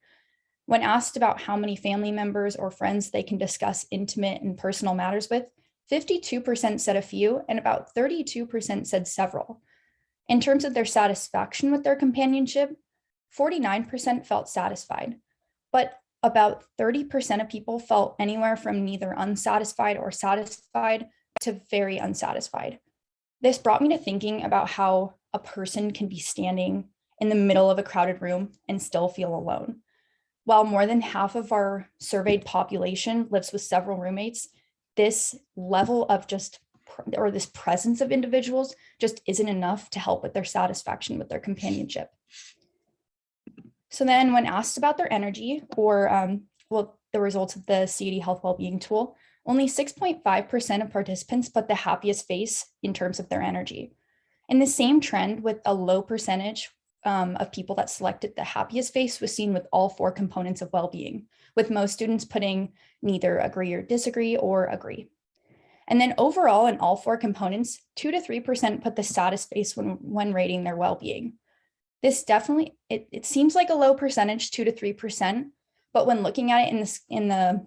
When asked about how many family members or friends they can discuss intimate and personal matters with, 52% said a few, and about 32% said several. In terms of their satisfaction with their companionship, 49% felt satisfied, but about 30% of people felt anywhere from neither unsatisfied or satisfied to very unsatisfied. This brought me to thinking about how a person can be standing in the middle of a crowded room and still feel alone. While more than half of our surveyed population lives with several roommates, this level of this presence of individuals just isn't enough to help with their satisfaction with their companionship. So then when asked about their energy or the results of the CED Health Wellbeing tool, only 6.5% of participants put the happiest face in terms of their energy. And the same trend with a low percentage of people that selected the happiest face was seen with all 4 components of well-being, with most students putting neither agree or disagree or agree. And then overall in all 4 components, 2 to 3% put the saddest face when rating their well-being. This definitely, it seems like a low percentage, 2 to 3%, but when looking at it in the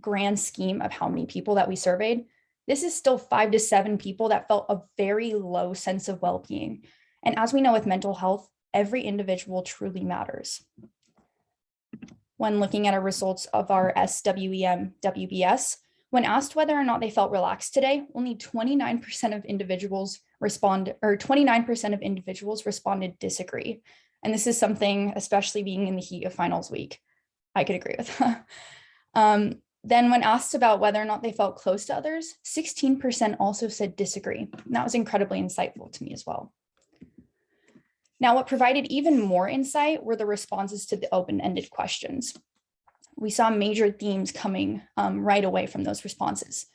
grand scheme of how many people that we surveyed, this is still 5 to 7 people that felt a very low sense of well-being. And as we know with mental health, every individual truly matters. When looking at our results of our SWEM-WBS, when asked whether or not they felt relaxed today, only 29% of individuals responded disagree. And this is something, especially being in the heat of finals week, I could agree with. Then when asked about whether or not they felt close to others, 16% also said disagree. And that was incredibly insightful to me as well. Now, what provided even more insight were the responses to the open-ended questions. We saw major themes coming right away from those responses.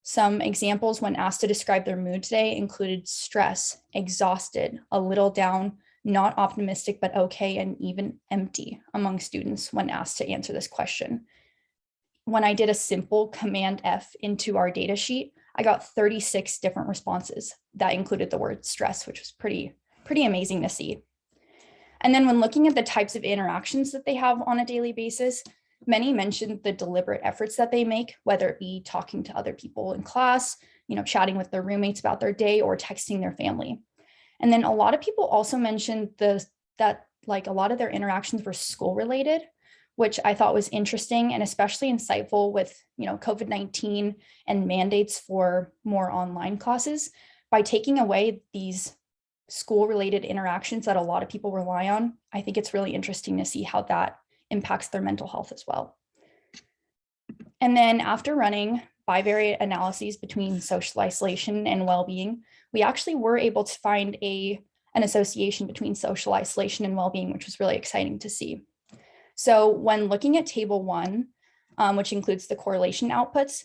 Some examples when asked to describe their mood today included stress, exhausted, a little down, not optimistic, but okay, and even empty among students when asked to answer this question. When I did a simple Command F into our data sheet, I got 36 different responses that included the word stress, which was pretty amazing to see. And then when looking at the types of interactions that they have on a daily basis, many mentioned the deliberate efforts that they make, whether it be talking to other people in class, chatting with their roommates about their day, or texting their family. And then a lot of people also mentioned that a lot of their interactions were school related, which I thought was interesting and especially insightful with COVID-19 and mandates for more online classes. By taking away these school-related interactions that a lot of people rely on, I think it's really interesting to see how that impacts their mental health as well. And then after running bivariate analyses between social isolation and well-being, we actually were able to find an association between social isolation and well-being, which was really exciting to see. So when looking at table 1, which includes the correlation outputs,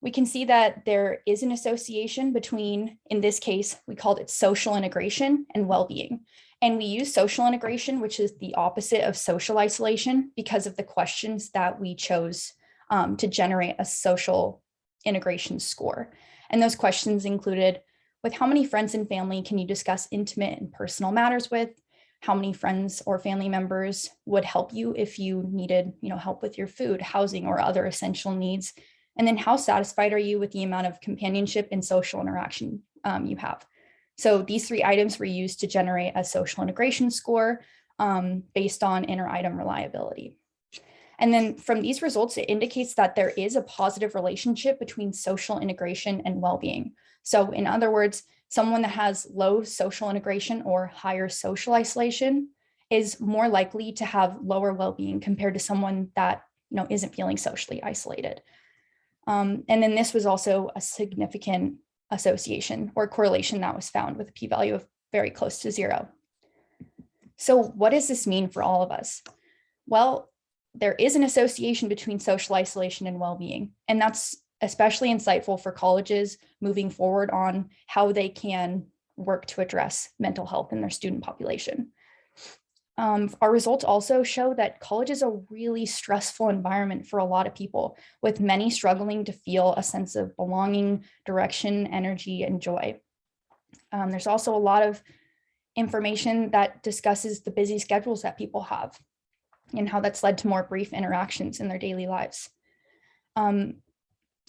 we can see that there is an association between, in this case, we called it social integration and well-being. And we use social integration, which is the opposite of social isolation, because of the questions that we chose to generate a social integration score. And those questions included, with how many friends and family can you discuss intimate and personal matters with? How many friends or family members would help you if you needed, help with your food, housing, or other essential needs? And then how satisfied are you with the amount of companionship and social interaction you have? So these 3 items were used to generate a social integration score based on inner item reliability. And then from these results, it indicates that there is a positive relationship between social integration and well-being. So in other words, someone that has low social integration or higher social isolation is more likely to have lower well-being compared to someone that isn't feeling socially isolated. And then this was also a significant association or correlation that was found with a p-value of very close to 0. So what does this mean for all of us? Well, there is an association between social isolation and well-being, and that's especially insightful for colleges moving forward on how they can work to address mental health in their student population. Our results also show that college is a really stressful environment for a lot of people, with many struggling to feel a sense of belonging, direction, energy, and joy. There's also a lot of information that discusses the busy schedules that people have and how that's led to more brief interactions in their daily lives.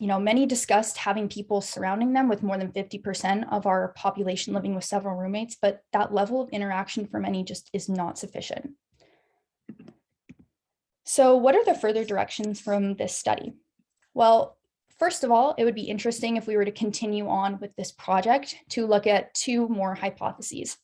Many discussed having people surrounding them, with more than 50% of our population living with several roommates, but that level of interaction for many just is not sufficient. So what are the further directions from this study? Well, first of all, it would be interesting if we were to continue on with this project to look at 2 more hypotheses.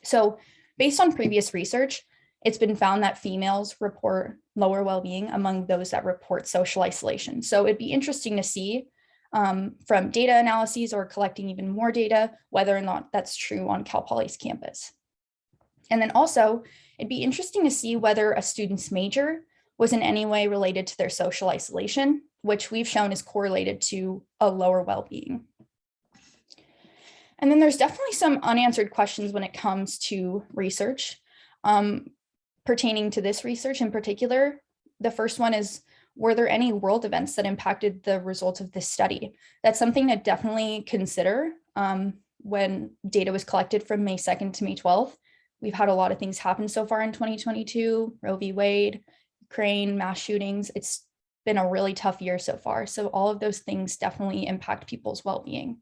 So based on previous research, it's been found that females report lower well-being among those that report social isolation. So it'd be interesting to see from data analyses or collecting even more data, whether or not that's true on Cal Poly's campus. And then also, it'd be interesting to see whether a student's major was in any way related to their social isolation, which we've shown is correlated to a lower well-being. And then there's definitely some unanswered questions when it comes to research. Pertaining to this research in particular, the first one is, were there any world events that impacted the results of this study? That's something to definitely consider when data was collected from May 2nd to May 12th. We've had a lot of things happen so far in 2022, Roe v. Wade, Ukraine, mass shootings. It's been a really tough year so far. So all of those things definitely impact people's well-being.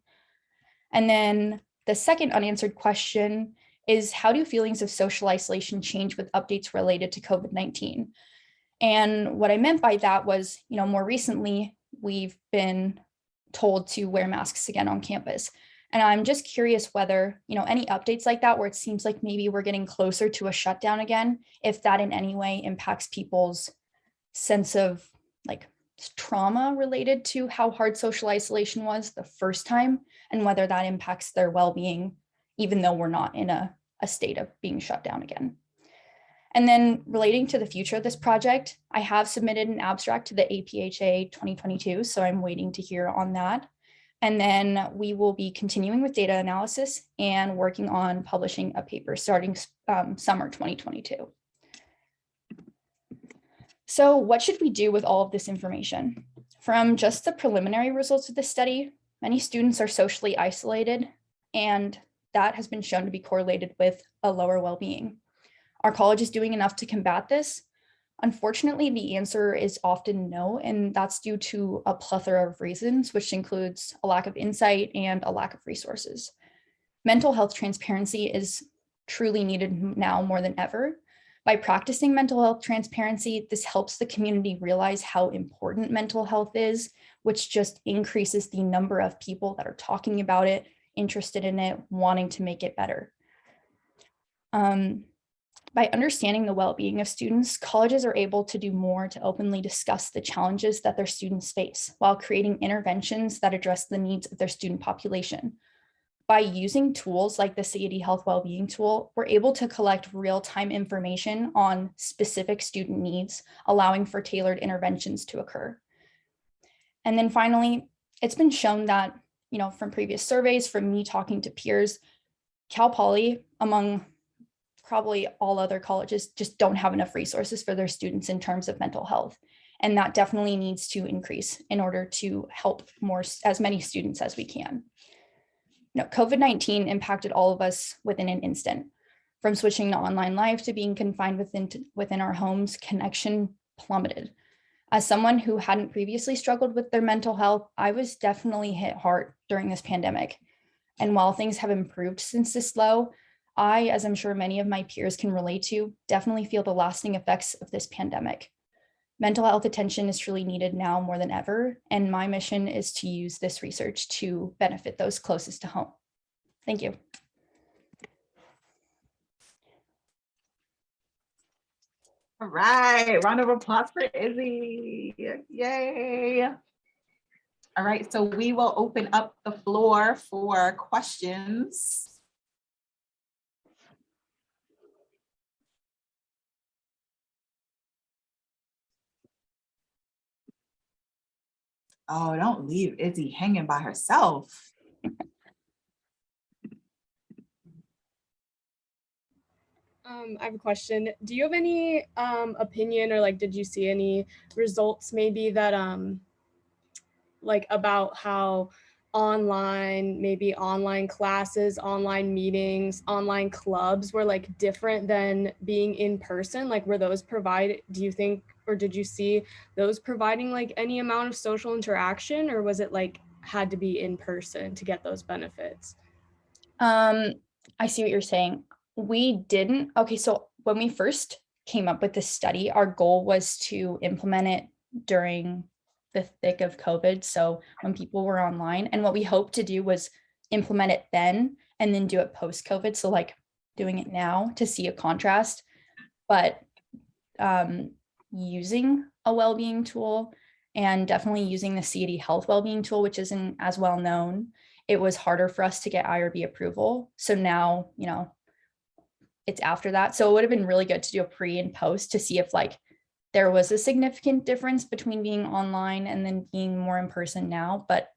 And then the second unanswered question is, how do feelings of social isolation change with updates related to COVID-19? And what I meant by that was, more recently, we've been told to wear masks again on campus. And I'm just curious whether, any updates like that, where it seems like maybe we're getting closer to a shutdown again, if that in any way impacts people's sense of trauma related to how hard social isolation was the first time, and whether that impacts their well-being, even though we're not in a state of being shut down again. And then relating to the future of this project, I have submitted an abstract to the APHA 2022, so I'm waiting to hear on that. And then we will be continuing with data analysis and working on publishing a paper starting summer 2022. So what should we do with all of this information? From just the preliminary results of this study, many students are socially isolated, and that has been shown to be correlated with a lower well-being. Our college is doing enough to combat this. Unfortunately, the answer is often no, and that's due to a plethora of reasons, which includes a lack of insight and a lack of resources. Mental health transparency is truly needed now more than ever. By practicing mental health transparency, this helps the community realize how important mental health is, which just increases the number of people that are talking about it, interested in it, wanting to make it better. By understanding the well-being of students, colleges are able to do more to openly discuss the challenges that their students face while creating interventions that address the needs of their student population. By using tools like the CAD Health Wellbeing tool, we're able to collect real-time information on specific student needs, allowing for tailored interventions to occur. And then finally, it's been shown that, from previous surveys, from me talking to peers, Cal Poly, among probably all other colleges, just don't have enough resources for their students in terms of mental health. And that definitely needs to increase in order to help as many students as we can. COVID-19 impacted all of us within an instant. From switching to online life to being confined within our homes, connection plummeted. As someone who hadn't previously struggled with their mental health, I was definitely hit hard during this pandemic. And while things have improved since this low, I, as I'm sure many of my peers can relate to, definitely feel the lasting effects of this pandemic. Mental health attention is truly needed now more than ever, and my mission is to use this research to benefit those closest to home. Thank you. All right, round of applause for Izzy. Yay. All right, so we will open up the floor for questions. Oh, don't leave Izzy hanging by herself. I have a question. Do you have any opinion, or like, did you see any results maybe that like about how maybe online classes, online meetings, online clubs were like different than being in person? Like, were those do you think, or did you see those providing like any amount of social interaction, or was it like had to be in person to get those benefits? I see what you're saying. We didn't. Okay, so when we first came up with this study, our goal was to implement it during the thick of COVID. So when people were online, and what we hoped to do was implement it then and then do it post-COVID. So like doing it now to see a contrast, but using a well-being tool and definitely using the CAD Health well-being tool, which isn't as well known, it was harder for us to get IRB approval. So now, it's after that. So it would have been really good to do a pre and post to see if like there was a significant difference between being online and then being more in person now. But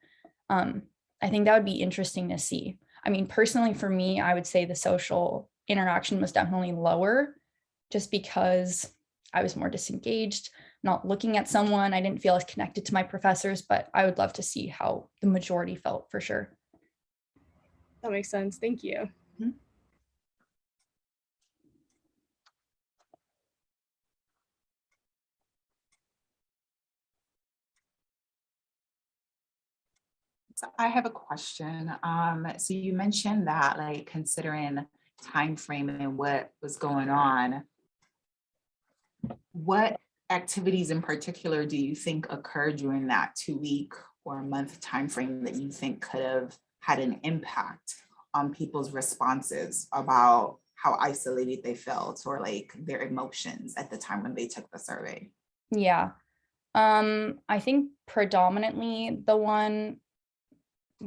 I think that would be interesting to see. I mean, personally for me, I would say the social interaction was definitely lower just because I was more disengaged, not looking at someone. I didn't feel as connected to my professors, but I would love to see how the majority felt for sure. That makes sense. Thank you. Mm-hmm. So I have a question. So you mentioned that like considering time frame and what was going on, what activities in particular do you think occurred during that 2-week or a month time frame that you think could have had an impact on people's responses about how isolated they felt or like their emotions at the time when they took the survey? Yeah. I think predominantly the one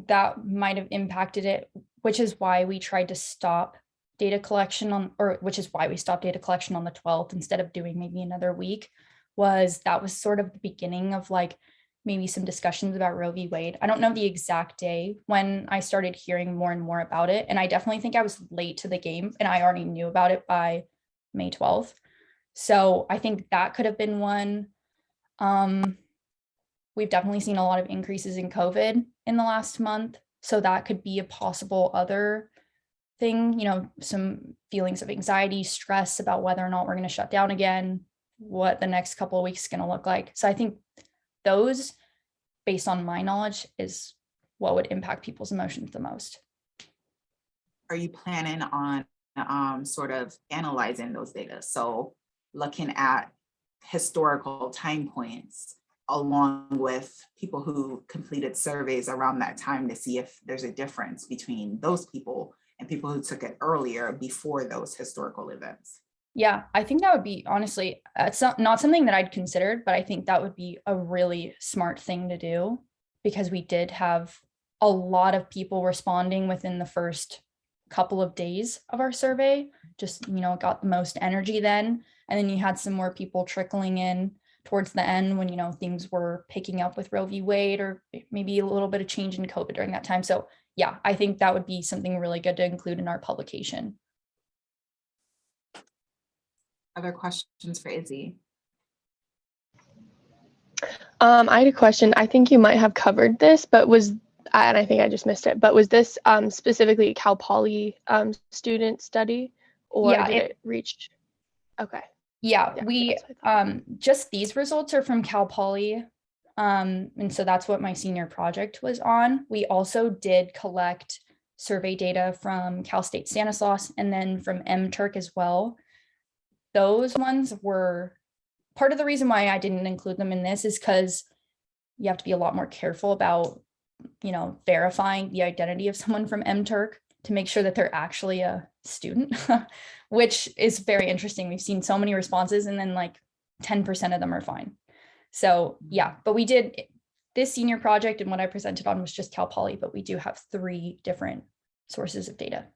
that might have impacted it, which is why we tried to stop data collection which is why we stopped data collection on the 12th instead of doing maybe another week, was sort of the beginning of like maybe some discussions about Roe v. Wade. I don't know the exact day when I started hearing more and more about it. And I definitely think I was late to the game and I already knew about it by May 12th. So I think that could have been one. We've definitely seen a lot of increases in COVID in the last month. So that could be a possible other thing, some feelings of anxiety, stress about whether or not we're going to shut down again, what the next couple of weeks is going to look like. So I think those, based on my knowledge, is what would impact people's emotions the most. Are you planning on sort of analyzing those data? So looking at historical time points along with people who completed surveys around that time to see if there's a difference between those people and people who took it earlier before those historical events? Yeah, I think that would be, honestly, it's not something that I'd considered, but I think that would be a really smart thing to do because we did have a lot of people responding within the first couple of days of our survey, just, got the most energy then. And then you had some more people trickling in towards the end when, things were picking up with Roe v. Wade, or maybe a little bit of change in COVID during that time. So yeah, I think that would be something really good to include in our publication. Other questions for Izzy? I had a question. I think you might have covered this, but and I think I just missed it, but was this specifically a Cal Poly student study, or Yeah, did it reach? Okay. Yeah, Yeah, we that's what I thought. just these results are from Cal Poly. And so that's what my senior project was on. We also did collect survey data from Cal State Stanislaus and then from MTurk as well. Those ones were part of the reason why I didn't include them in this is because you have to be a lot more careful about, verifying the identity of someone from MTurk to make sure that they're actually a student, which is very interesting. We've seen so many responses and then like 10% of them are fine. So yeah, but we did this senior project, and what I presented on was just Cal Poly, but we do have 3 different sources of data.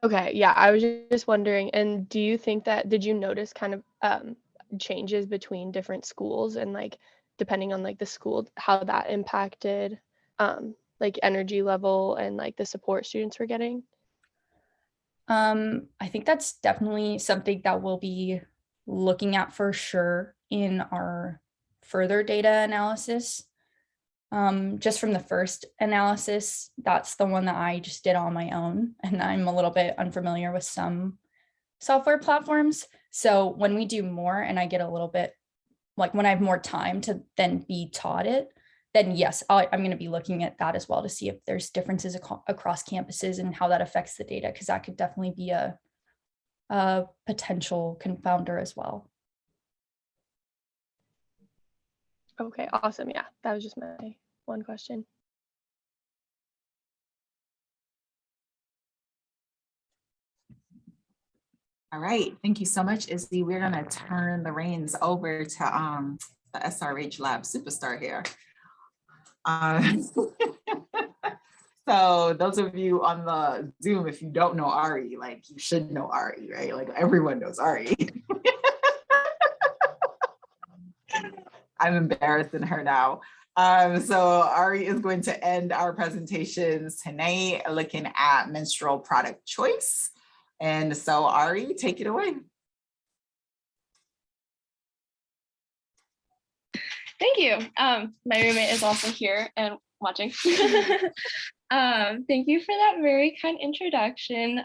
Okay, yeah, I was just wondering, and do you think did you notice kind of changes between different schools, and like depending on like the school, how that impacted like energy level and like the support students were getting? I think that's definitely something that we'll be looking at for sure in our further data analysis. Just from the first analysis, that's the one that I just did on my own, and I'm a little bit unfamiliar with some software platforms. So when we do more and I get a little bit, like when I have more time to then be taught it, then yes, I'm going to be looking at that as well to see if there's differences across campuses and how that affects the data, because that could definitely be a potential confounder as well. Okay, awesome. Yeah, that was just my one question. All right, thank you so much, Izzy. We're gonna turn the reins over to the SRH Lab superstar here. So those of you on the Zoom, if you don't know Ari, like you should know Ari, right? Like everyone knows Ari. I'm embarrassing her now. So Ari is going to end our presentations tonight looking at menstrual product choice. And so Ari, take it away. Thank you. My roommate is also here and watching. Thank you for that very kind introduction.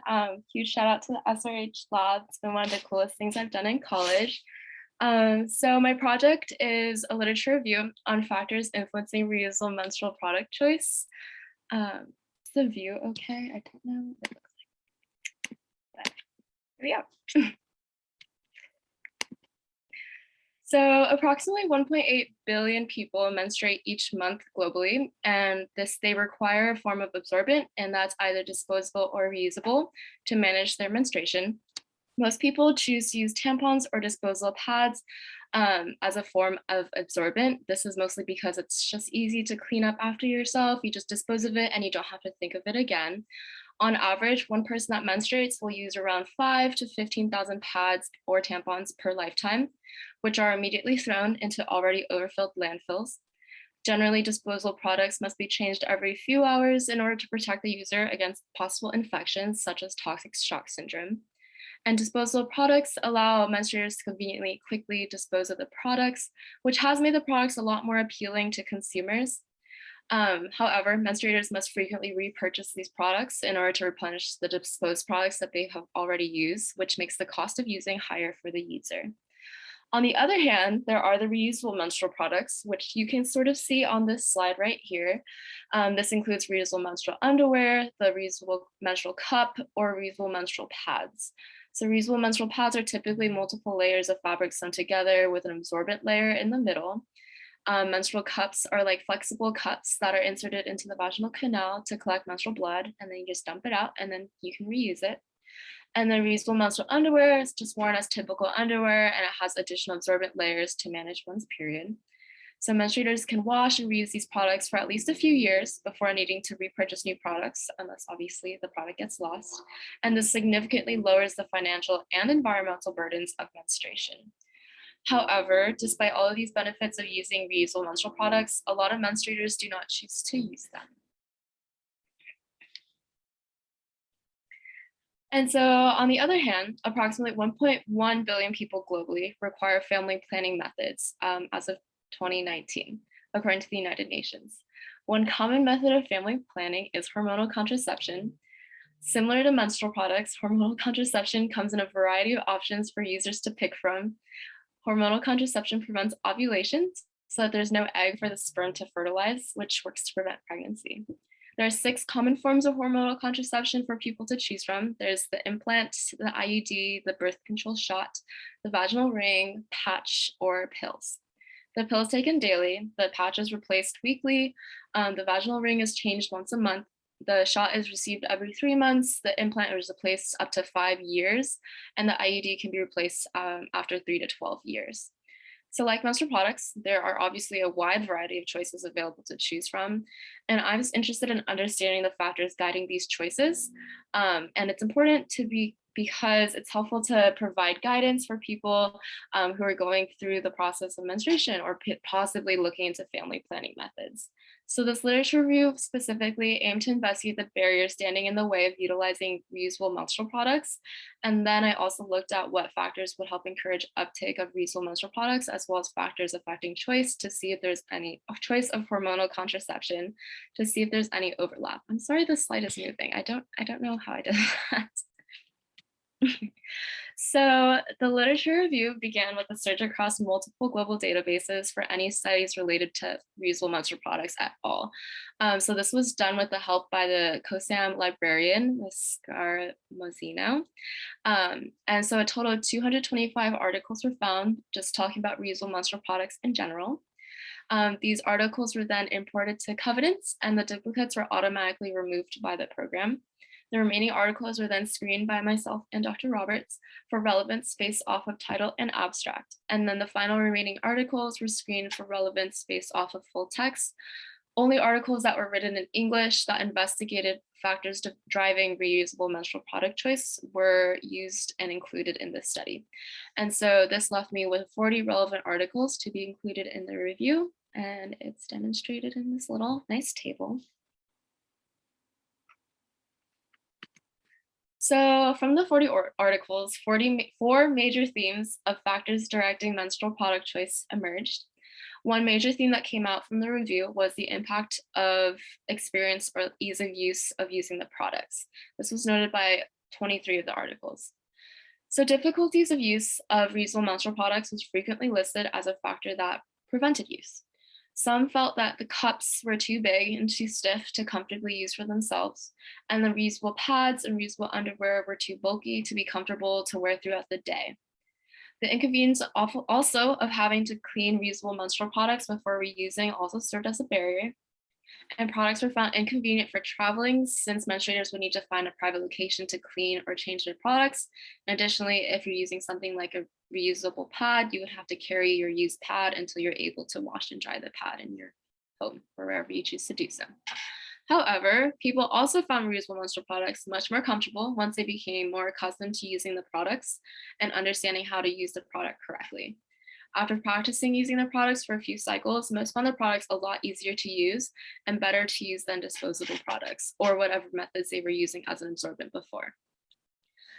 Huge shout out to the SRH Lab. It's been one of the coolest things I've done in college. So my project is a literature review on factors influencing reusable menstrual product choice. Is the view okay? I don't know what it looks like. But here we go. So approximately 1.8 billion people menstruate each month globally, and they require a form of absorbent, and that's either disposable or reusable to manage their menstruation. Most people choose to use tampons or disposable pads as a form of absorbent. This is mostly because it's just easy to clean up after yourself. You just dispose of it and you don't have to think of it again. On average, one person that menstruates will use around 5,000 to 15,000 pads or tampons per lifetime, which are immediately thrown into already overfilled landfills. Generally, disposable products must be changed every few hours in order to protect the user against possible infections such as toxic shock syndrome. And disposable products allow menstruators to conveniently, quickly dispose of the products, which has made the products a lot more appealing to consumers. However, menstruators must frequently repurchase these products in order to replenish the disposed products that they have already used, which makes the cost of using higher for the user. On the other hand, there are the reusable menstrual products, which you can sort of see on this slide right here. This includes reusable menstrual underwear, the reusable menstrual cup, or reusable menstrual pads. So reusable menstrual pads are typically multiple layers of fabric sewn together with an absorbent layer in the middle. Menstrual cups are like flexible cups that are inserted into the vaginal canal to collect menstrual blood, and then you just dump it out and then you can reuse it. And then reusable menstrual underwear is just worn as typical underwear, and it has additional absorbent layers to manage one's period. So menstruators can wash and reuse these products for at least a few years before needing to repurchase new products, unless obviously the product gets lost. And this significantly lowers the financial and environmental burdens of menstruation. However, despite all of these benefits of using reusable menstrual products, a lot of menstruators do not choose to use them. And so on the other hand, approximately 1.1 billion people globally require family planning methods as of 2019, according to the United Nations. One common method of family planning is hormonal contraception. Similar to menstrual products, hormonal contraception comes in a variety of options for users to pick from. Hormonal contraception prevents ovulation so that there's no egg for the sperm to fertilize, which works to prevent pregnancy. There are 6 common forms of hormonal contraception for people to choose from. There's the implant, the IUD, the birth control shot, the vaginal ring, patch, or pills. The pill is taken daily, the patch is replaced weekly, the vaginal ring is changed once a month, the shot is received every 3 months, the implant is replaced up to 5 years, and the IUD can be replaced after 3 to 12 years. So like menstrual products, there are obviously a wide variety of choices available to choose from. And I was interested in understanding the factors guiding these choices. And it's important to because it's helpful to provide guidance for people who are going through the process of menstruation or possibly looking into family planning methods. So this literature review specifically aimed to investigate the barriers standing in the way of utilizing reusable menstrual products. And then I also looked at what factors would help encourage uptake of reusable menstrual products, as well as factors affecting choice to see if there's any choice of hormonal contraception, to see if there's any overlap. I'm sorry, this slide is moving. I don't know how I did that. So the literature review began with a search across multiple global databases for any studies related to reusable menstrual products at all. So this was done with the help by the COSAM librarian, Ms. Scarmazino. And so a total of 225 articles were found just talking about reusable menstrual products in general. These articles were then imported to Covidence, and the duplicates were automatically removed by the program. The remaining articles were then screened by myself and Dr. Roberts for relevance based off of title and abstract. And then the final remaining articles were screened for relevance based off of full text. Only articles that were written in English that investigated factors driving reusable menstrual product choice were used and included in this study. And so this left me with 40 relevant articles to be included in the review. And it's demonstrated in this little nice table. So from the 40 articles, 4 major themes of factors directing menstrual product choice emerged. One major theme that came out from the review was the impact of experience or ease of use of using the products. This was noted by 23 of the articles. So difficulties of use of reusable menstrual products was frequently listed as a factor that prevented use. Some felt that the cups were too big and too stiff to comfortably use for themselves, and the reusable pads and reusable underwear were too bulky to be comfortable to wear throughout the day. The inconvenience also of having to clean reusable menstrual products before reusing also served as a barrier. And products were found inconvenient for traveling, since menstruators would need to find a private location to clean or change their products. And additionally, if you're using something like a reusable pad, you would have to carry your used pad until you're able to wash and dry the pad in your home or wherever you choose to do so. However, people also found reusable menstrual products much more comfortable once they became more accustomed to using the products and understanding how to use the product correctly. After practicing using the products for a few cycles, most found the products a lot easier to use and better to use than disposable products or whatever methods they were using as an absorbent before.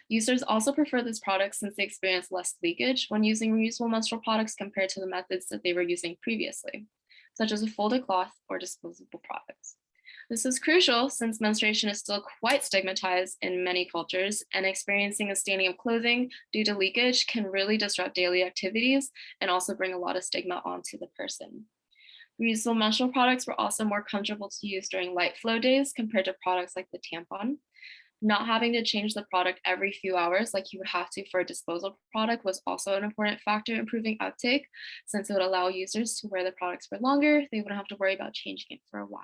Users also prefer this product since they experience less leakage when using reusable menstrual products compared to the methods that they were using previously, such as a folded cloth or disposable products. This is crucial since menstruation is still quite stigmatized in many cultures, and experiencing a staining of clothing due to leakage can really disrupt daily activities and also bring a lot of stigma onto the person. Reusable menstrual products were also more comfortable to use during light flow days compared to products like the tampon. Not having to change the product every few hours like you would have to for a disposable product was also an important factor improving uptake, since it would allow users to wear the products for longer. They wouldn't have to worry about changing it for a while.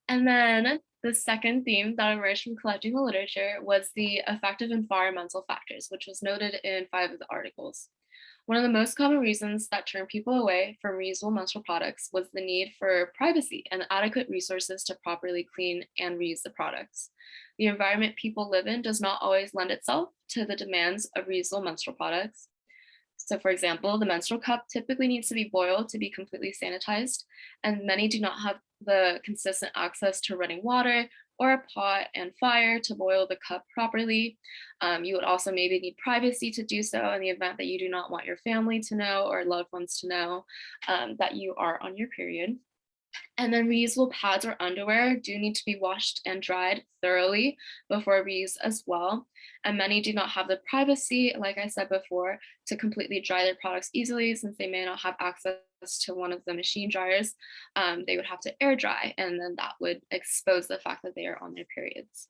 And then the second theme that emerged from collecting the literature was the effect of environmental factors, which was noted in 5 of the articles. One of the most common reasons that turned people away from reusable menstrual products was the need for privacy and adequate resources to properly clean and reuse the products. The environment people live in does not always lend itself to the demands of reusable menstrual products. So for example, the menstrual cup typically needs to be boiled to be completely sanitized, and many do not have the consistent access to running water or a pot and fire to boil the cup properly. You would also maybe need privacy to do so in the event that you do not want your family to know or loved ones to know that you are on your period. And then reusable pads or underwear do need to be washed and dried thoroughly before reuse as well. And many do not have the privacy, like I said before, to completely dry their products easily since they may not have access to one of the machine dryers. They would have to air dry, and then that would expose the fact that they are on their periods.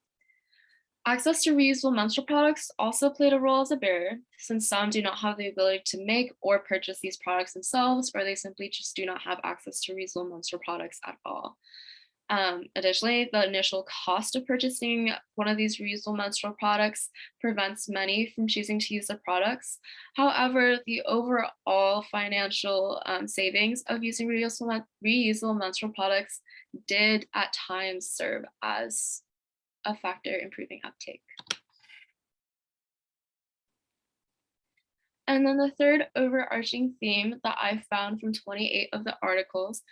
Access to reusable menstrual products also played a role as a barrier, since some do not have the ability to make or purchase these products themselves, or they simply just do not have access to reusable menstrual products at all. Additionally, the initial cost of purchasing one of these reusable menstrual products prevents many from choosing to use the products. However, the overall financial savings of using reusable menstrual products did at times serve as a factor improving uptake. And then the third overarching theme that I found from 28 of the articles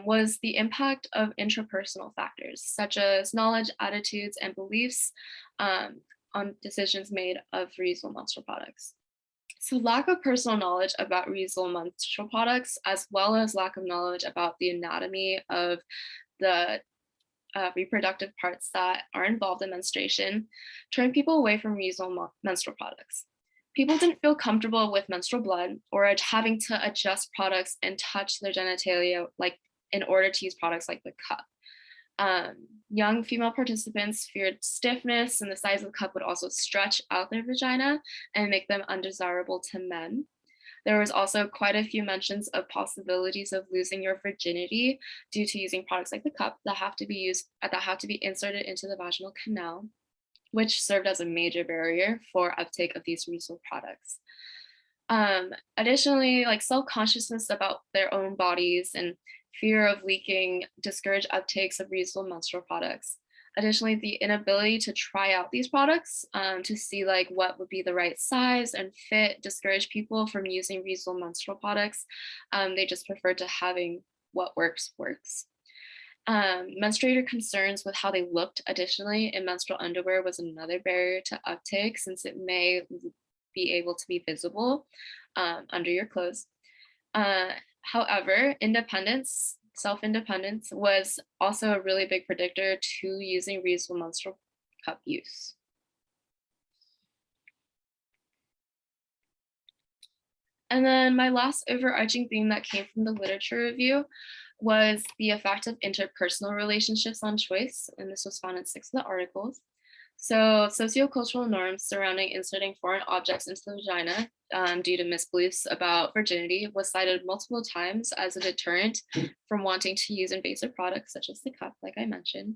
was the impact of intrapersonal factors, such as knowledge, attitudes, and beliefs on decisions made of reusable menstrual products. So lack of personal knowledge about reusable menstrual products, as well as lack of knowledge about the anatomy of the reproductive parts that are involved in menstruation, turn people away from reusable menstrual products. People didn't feel comfortable with menstrual blood or having to adjust products and touch their genitalia like in order to use products like the cup. Young female participants feared stiffness, and the size of the cup would also stretch out their vagina and make them undesirable to men. There was also quite a few mentions of possibilities of losing your virginity due to using products like the cup that have to be inserted into the vaginal canal, which served as a major barrier for uptake of these reusable products. Additionally, like self-consciousness about their own bodies and fear of leaking discouraged uptakes of reusable menstrual products. Additionally, the inability to try out these products to see like what would be the right size and fit discouraged people from using reusable menstrual products. They just prefer to having what works. Menstruator concerns with how they looked additionally in menstrual underwear was another barrier to uptake, since it may be able to be visible under your clothes. However, self-independence was also a really big predictor to using reusable menstrual cup use. And then my last overarching theme that came from the literature review was the effect of interpersonal relationships on choice, and this was found in 6 of the articles. So sociocultural norms surrounding inserting foreign objects into the vagina due to misbeliefs about virginity was cited multiple times as a deterrent from wanting to use invasive products such as the cup, like I mentioned.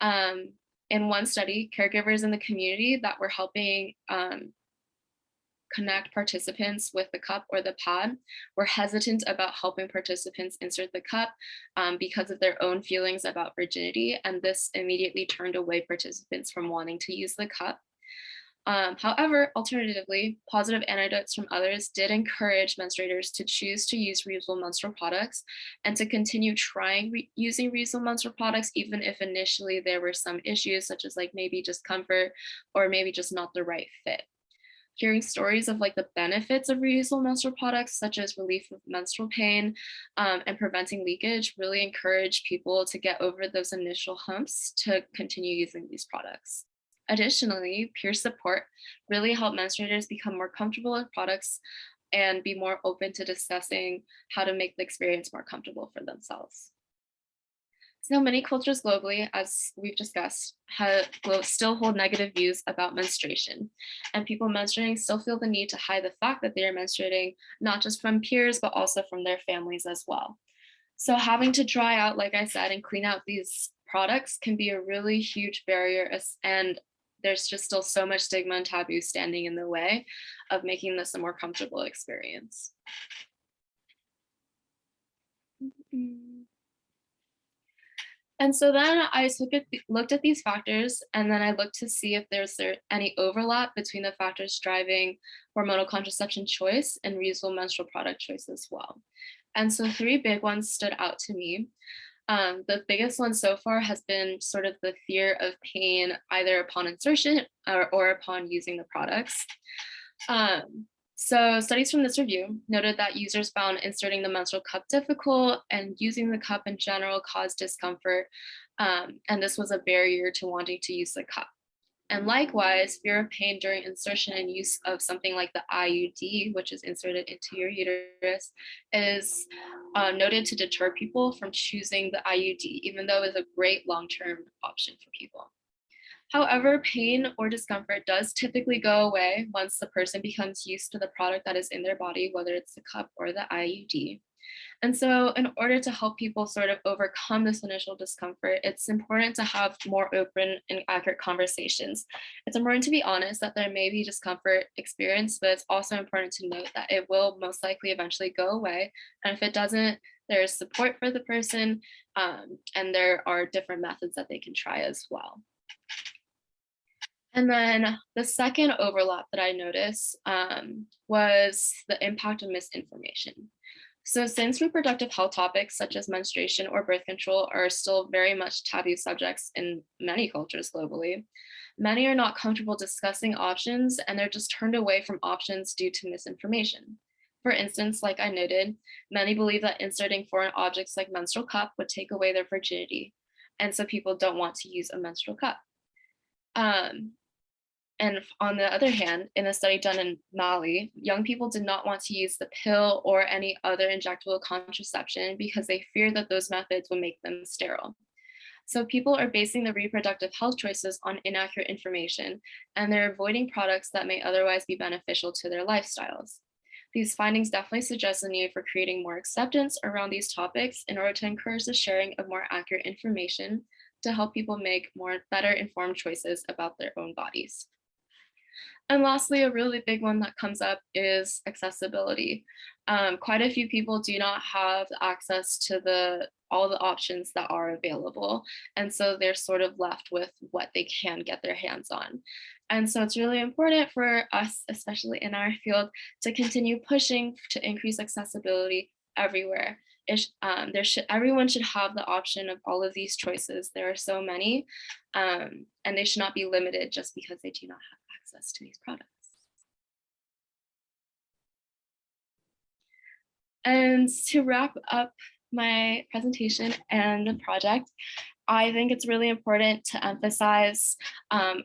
In one study, caregivers in the community that were helping connect participants with the cup or the pad were hesitant about helping participants insert the cup because of their own feelings about virginity, and this immediately turned away participants from wanting to use the cup. However, alternatively, positive anecdotes from others did encourage menstruators to choose to use reusable menstrual products and to continue trying using reusable menstrual products, even if initially there were some issues such as like maybe discomfort or maybe just not the right fit. Hearing stories of like the benefits of reusable menstrual products, such as relief of menstrual pain and preventing leakage, really encourage people to get over those initial humps to continue using these products. Additionally, peer support really helped menstruators become more comfortable with products and be more open to discussing how to make the experience more comfortable for themselves. So many cultures globally, as we've discussed, still hold negative views about menstruation, and people menstruating still feel the need to hide the fact that they are menstruating, not just from peers, but also from their families as well. So having to dry out, like I said, and clean out these products can be a really huge barrier, and there's just still so much stigma and taboo standing in the way of making this a more comfortable experience. And so then I looked at these factors, and then I looked to see if there's any overlap between the factors driving hormonal contraception choice and reusable menstrual product choice as well. And so 3 big ones stood out to me. The biggest one so far has been sort of the fear of pain, either upon insertion or upon using the products. So studies from this review noted that users found inserting the menstrual cup difficult and using the cup in general caused discomfort. And this was a barrier to wanting to use the cup. And likewise, fear of pain during insertion and use of something like the IUD, which is inserted into your uterus, is noted to deter people from choosing the IUD, even though it's a great long-term option for people. However, pain or discomfort does typically go away once the person becomes used to the product that is in their body, whether it's the cup or the IUD. And so in order to help people sort of overcome this initial discomfort, it's important to have more open and accurate conversations. It's important to be honest that there may be discomfort experienced, but it's also important to note that it will most likely eventually go away. And if it doesn't, there's support for the person, and there are different methods that they can try as well. And then the second overlap that I noticed was the impact of misinformation. So since reproductive health topics such as menstruation or birth control are still very much taboo subjects in many cultures globally, many are not comfortable discussing options, and they're just turned away from options due to misinformation. For instance, like I noted, many believe that inserting foreign objects like menstrual cup would take away their virginity, and so people don't want to use a menstrual cup. And on the other hand, in a study done in Mali, young people did not want to use the pill or any other injectable contraception because they feared that those methods would make them sterile. So people are basing their reproductive health choices on inaccurate information, and they're avoiding products that may otherwise be beneficial to their lifestyles. These findings definitely suggest the need for creating more acceptance around these topics in order to encourage the sharing of more accurate information to help people make better informed choices about their own bodies. And lastly, a really big one that comes up is accessibility. Quite a few people do not have access to all the options that are available. And so they're sort of left with what they can get their hands on. And so it's really important for us, especially in our field, to continue pushing to increase accessibility everywhere. Everyone should have the option of all of these choices. There are so many, and they should not be limited just because they do not have access to these products. And to wrap up my presentation and the project, I think it's really important to emphasize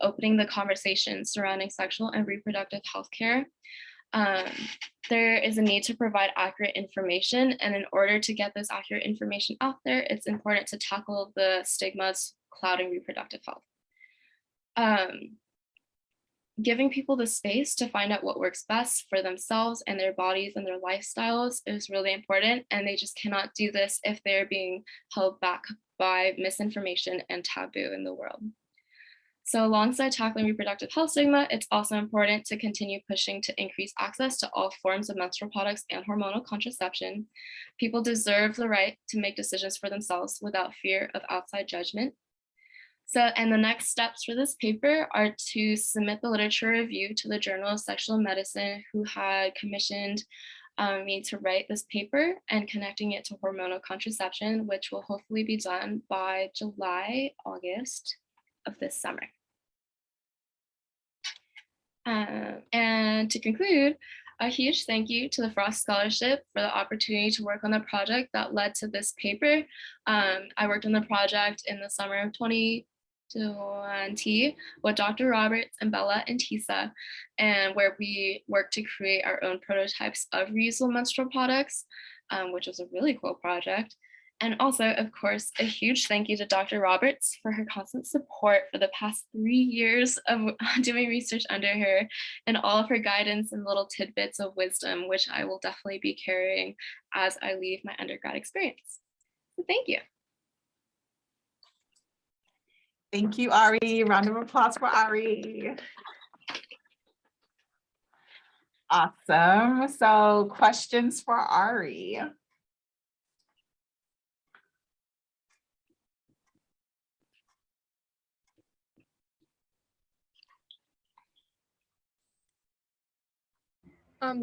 opening the conversation surrounding sexual and reproductive health care. There is a need to provide accurate information, and in order to get this accurate information out there, it's important to tackle the stigmas clouding reproductive health. Giving people the space to find out what works best for themselves and their bodies and their lifestyles is really important, and they just cannot do this if they're being held back by misinformation and taboo in the world. So alongside tackling reproductive health stigma, it's also important to continue pushing to increase access to all forms of menstrual products and hormonal contraception. People deserve the right to make decisions for themselves without fear of outside judgment. And the next steps for this paper are to submit the literature review to the Journal of Sexual Medicine, who had commissioned me to write this paper and connecting it to hormonal contraception, which will hopefully be done by July, August of this summer. And to conclude, a huge thank you to the Frost Scholarship for the opportunity to work on the project that led to this paper. I worked on the project in the summer of 2020 with Dr. Roberts and Bella and Tisa, and where we worked to create our own prototypes of reusable menstrual products, which was a really cool project. And also, of course, a huge thank you to Dr. Roberts for her constant support for the past 3 years of doing research under her, and all of her guidance and little tidbits of wisdom, which I will definitely be carrying as I leave my undergrad experience. So thank you. Thank you, Ari. Round of applause for Ari. Awesome. So questions for Ari?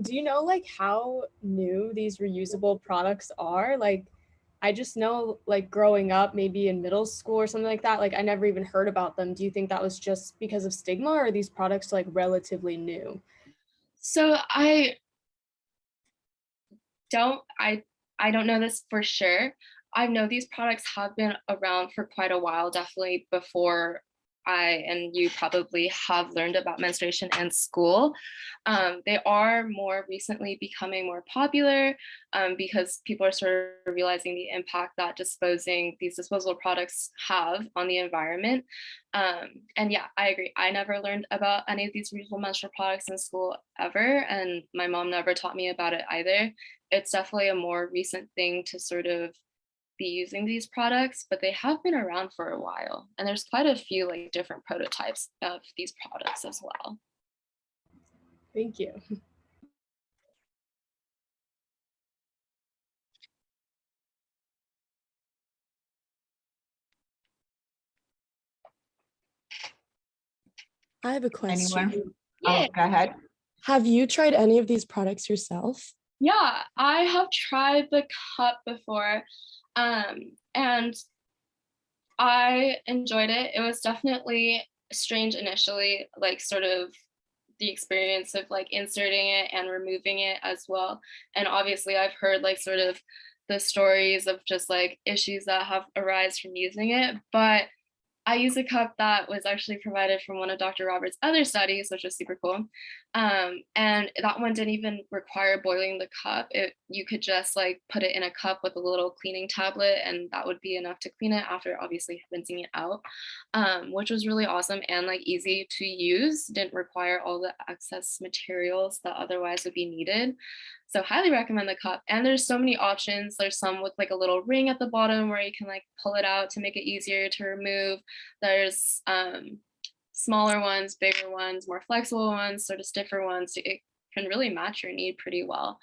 Do you know like how new these reusable products are? Like, I just know like growing up, maybe in middle school or something like that, like I never even heard about them. Do you think that was just because of stigma, or are these products like relatively new? So I don't know this for sure. I know these products have been around for quite a while, definitely before I and you probably have learned about menstruation in school. They are more recently becoming more popular because people are sort of realizing the impact that these disposable products have on the environment. And yeah, I agree. I never learned about any of these reusable menstrual products in school ever, and my mom never taught me about it either. It's definitely a more recent thing to sort of be using these products, but they have been around for a while. And there's quite a few like different prototypes of these products as well. Thank you. I have a question. Anyone? Yeah. Oh, go ahead. Have you tried any of these products yourself? Yeah, I have tried the cup before, and I enjoyed it. It was definitely strange initially, like sort of the experience of like inserting it and removing it as well. And obviously I've heard like sort of the stories of just like issues that have arisen from using it, but I use a cup that was actually provided from one of Dr. Roberts' other studies, which was super cool. And that one didn't even require boiling the cup. You could just like put it in a cup with a little cleaning tablet, and that would be enough to clean it after obviously rinsing it out, which was really awesome and like easy to use. Didn't require all the excess materials that otherwise would be needed. So highly recommend the cup. And there's so many options. There's some with like a little ring at the bottom where you can like pull it out to make it easier to remove. There's smaller ones, bigger ones, more flexible ones, sort of stiffer ones. It can really match your need pretty well.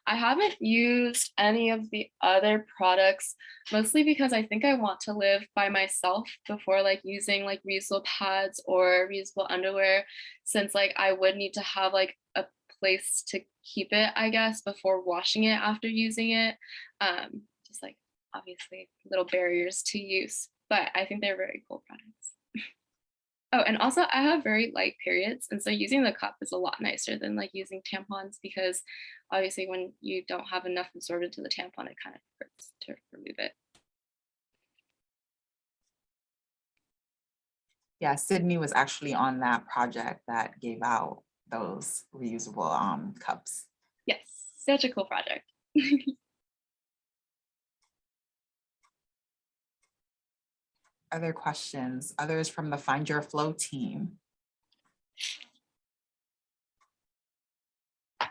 I haven't used any of the other products, mostly because I think I want to live by myself before like using like reusable pads or reusable underwear, since like I would need to have like a place to keep it, I guess, before washing it after using it. Just like obviously little barriers to use, but I think they're very cool products. Oh, and also I have very light periods, and so using the cup is a lot nicer than like using tampons, because obviously when you don't have enough absorbed into the tampon, it kind of hurts to remove it. Yeah, Sydney was actually on that project that gave out those reusable cups. Yes, such a cool project. Other questions? Others from the Find Your Flow team? I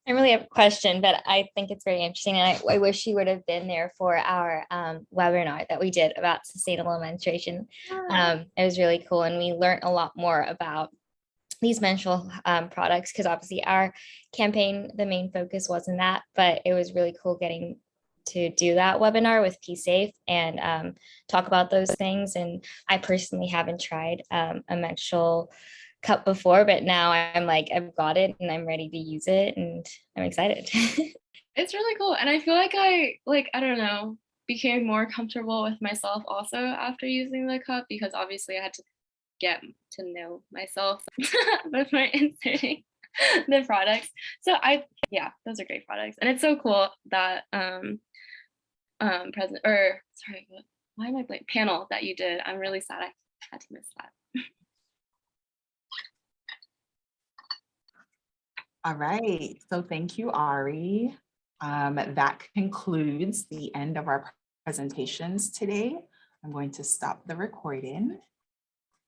really have a question, but I think it's very interesting. And I wish you would have been there for our webinar that we did about sustainable menstruation. It was really cool. And we learned a lot more about these menstrual products, because obviously our campaign, the main focus wasn't that, but it was really cool getting to do that webinar with PSafe and talk about those things. And I personally haven't tried a menstrual cup before, but now I'm like, I've got it and I'm ready to use it and I'm excited. It's really cool. And I feel like I don't know, became more comfortable with myself also after using the cup, because obviously I had to get to know myself before inserting the products. So yeah, those are great products. And it's so cool that panel that you did. I'm really sad I had to miss that. All right, so thank you, Ari. That concludes the end of our presentations today. I'm going to stop the recording.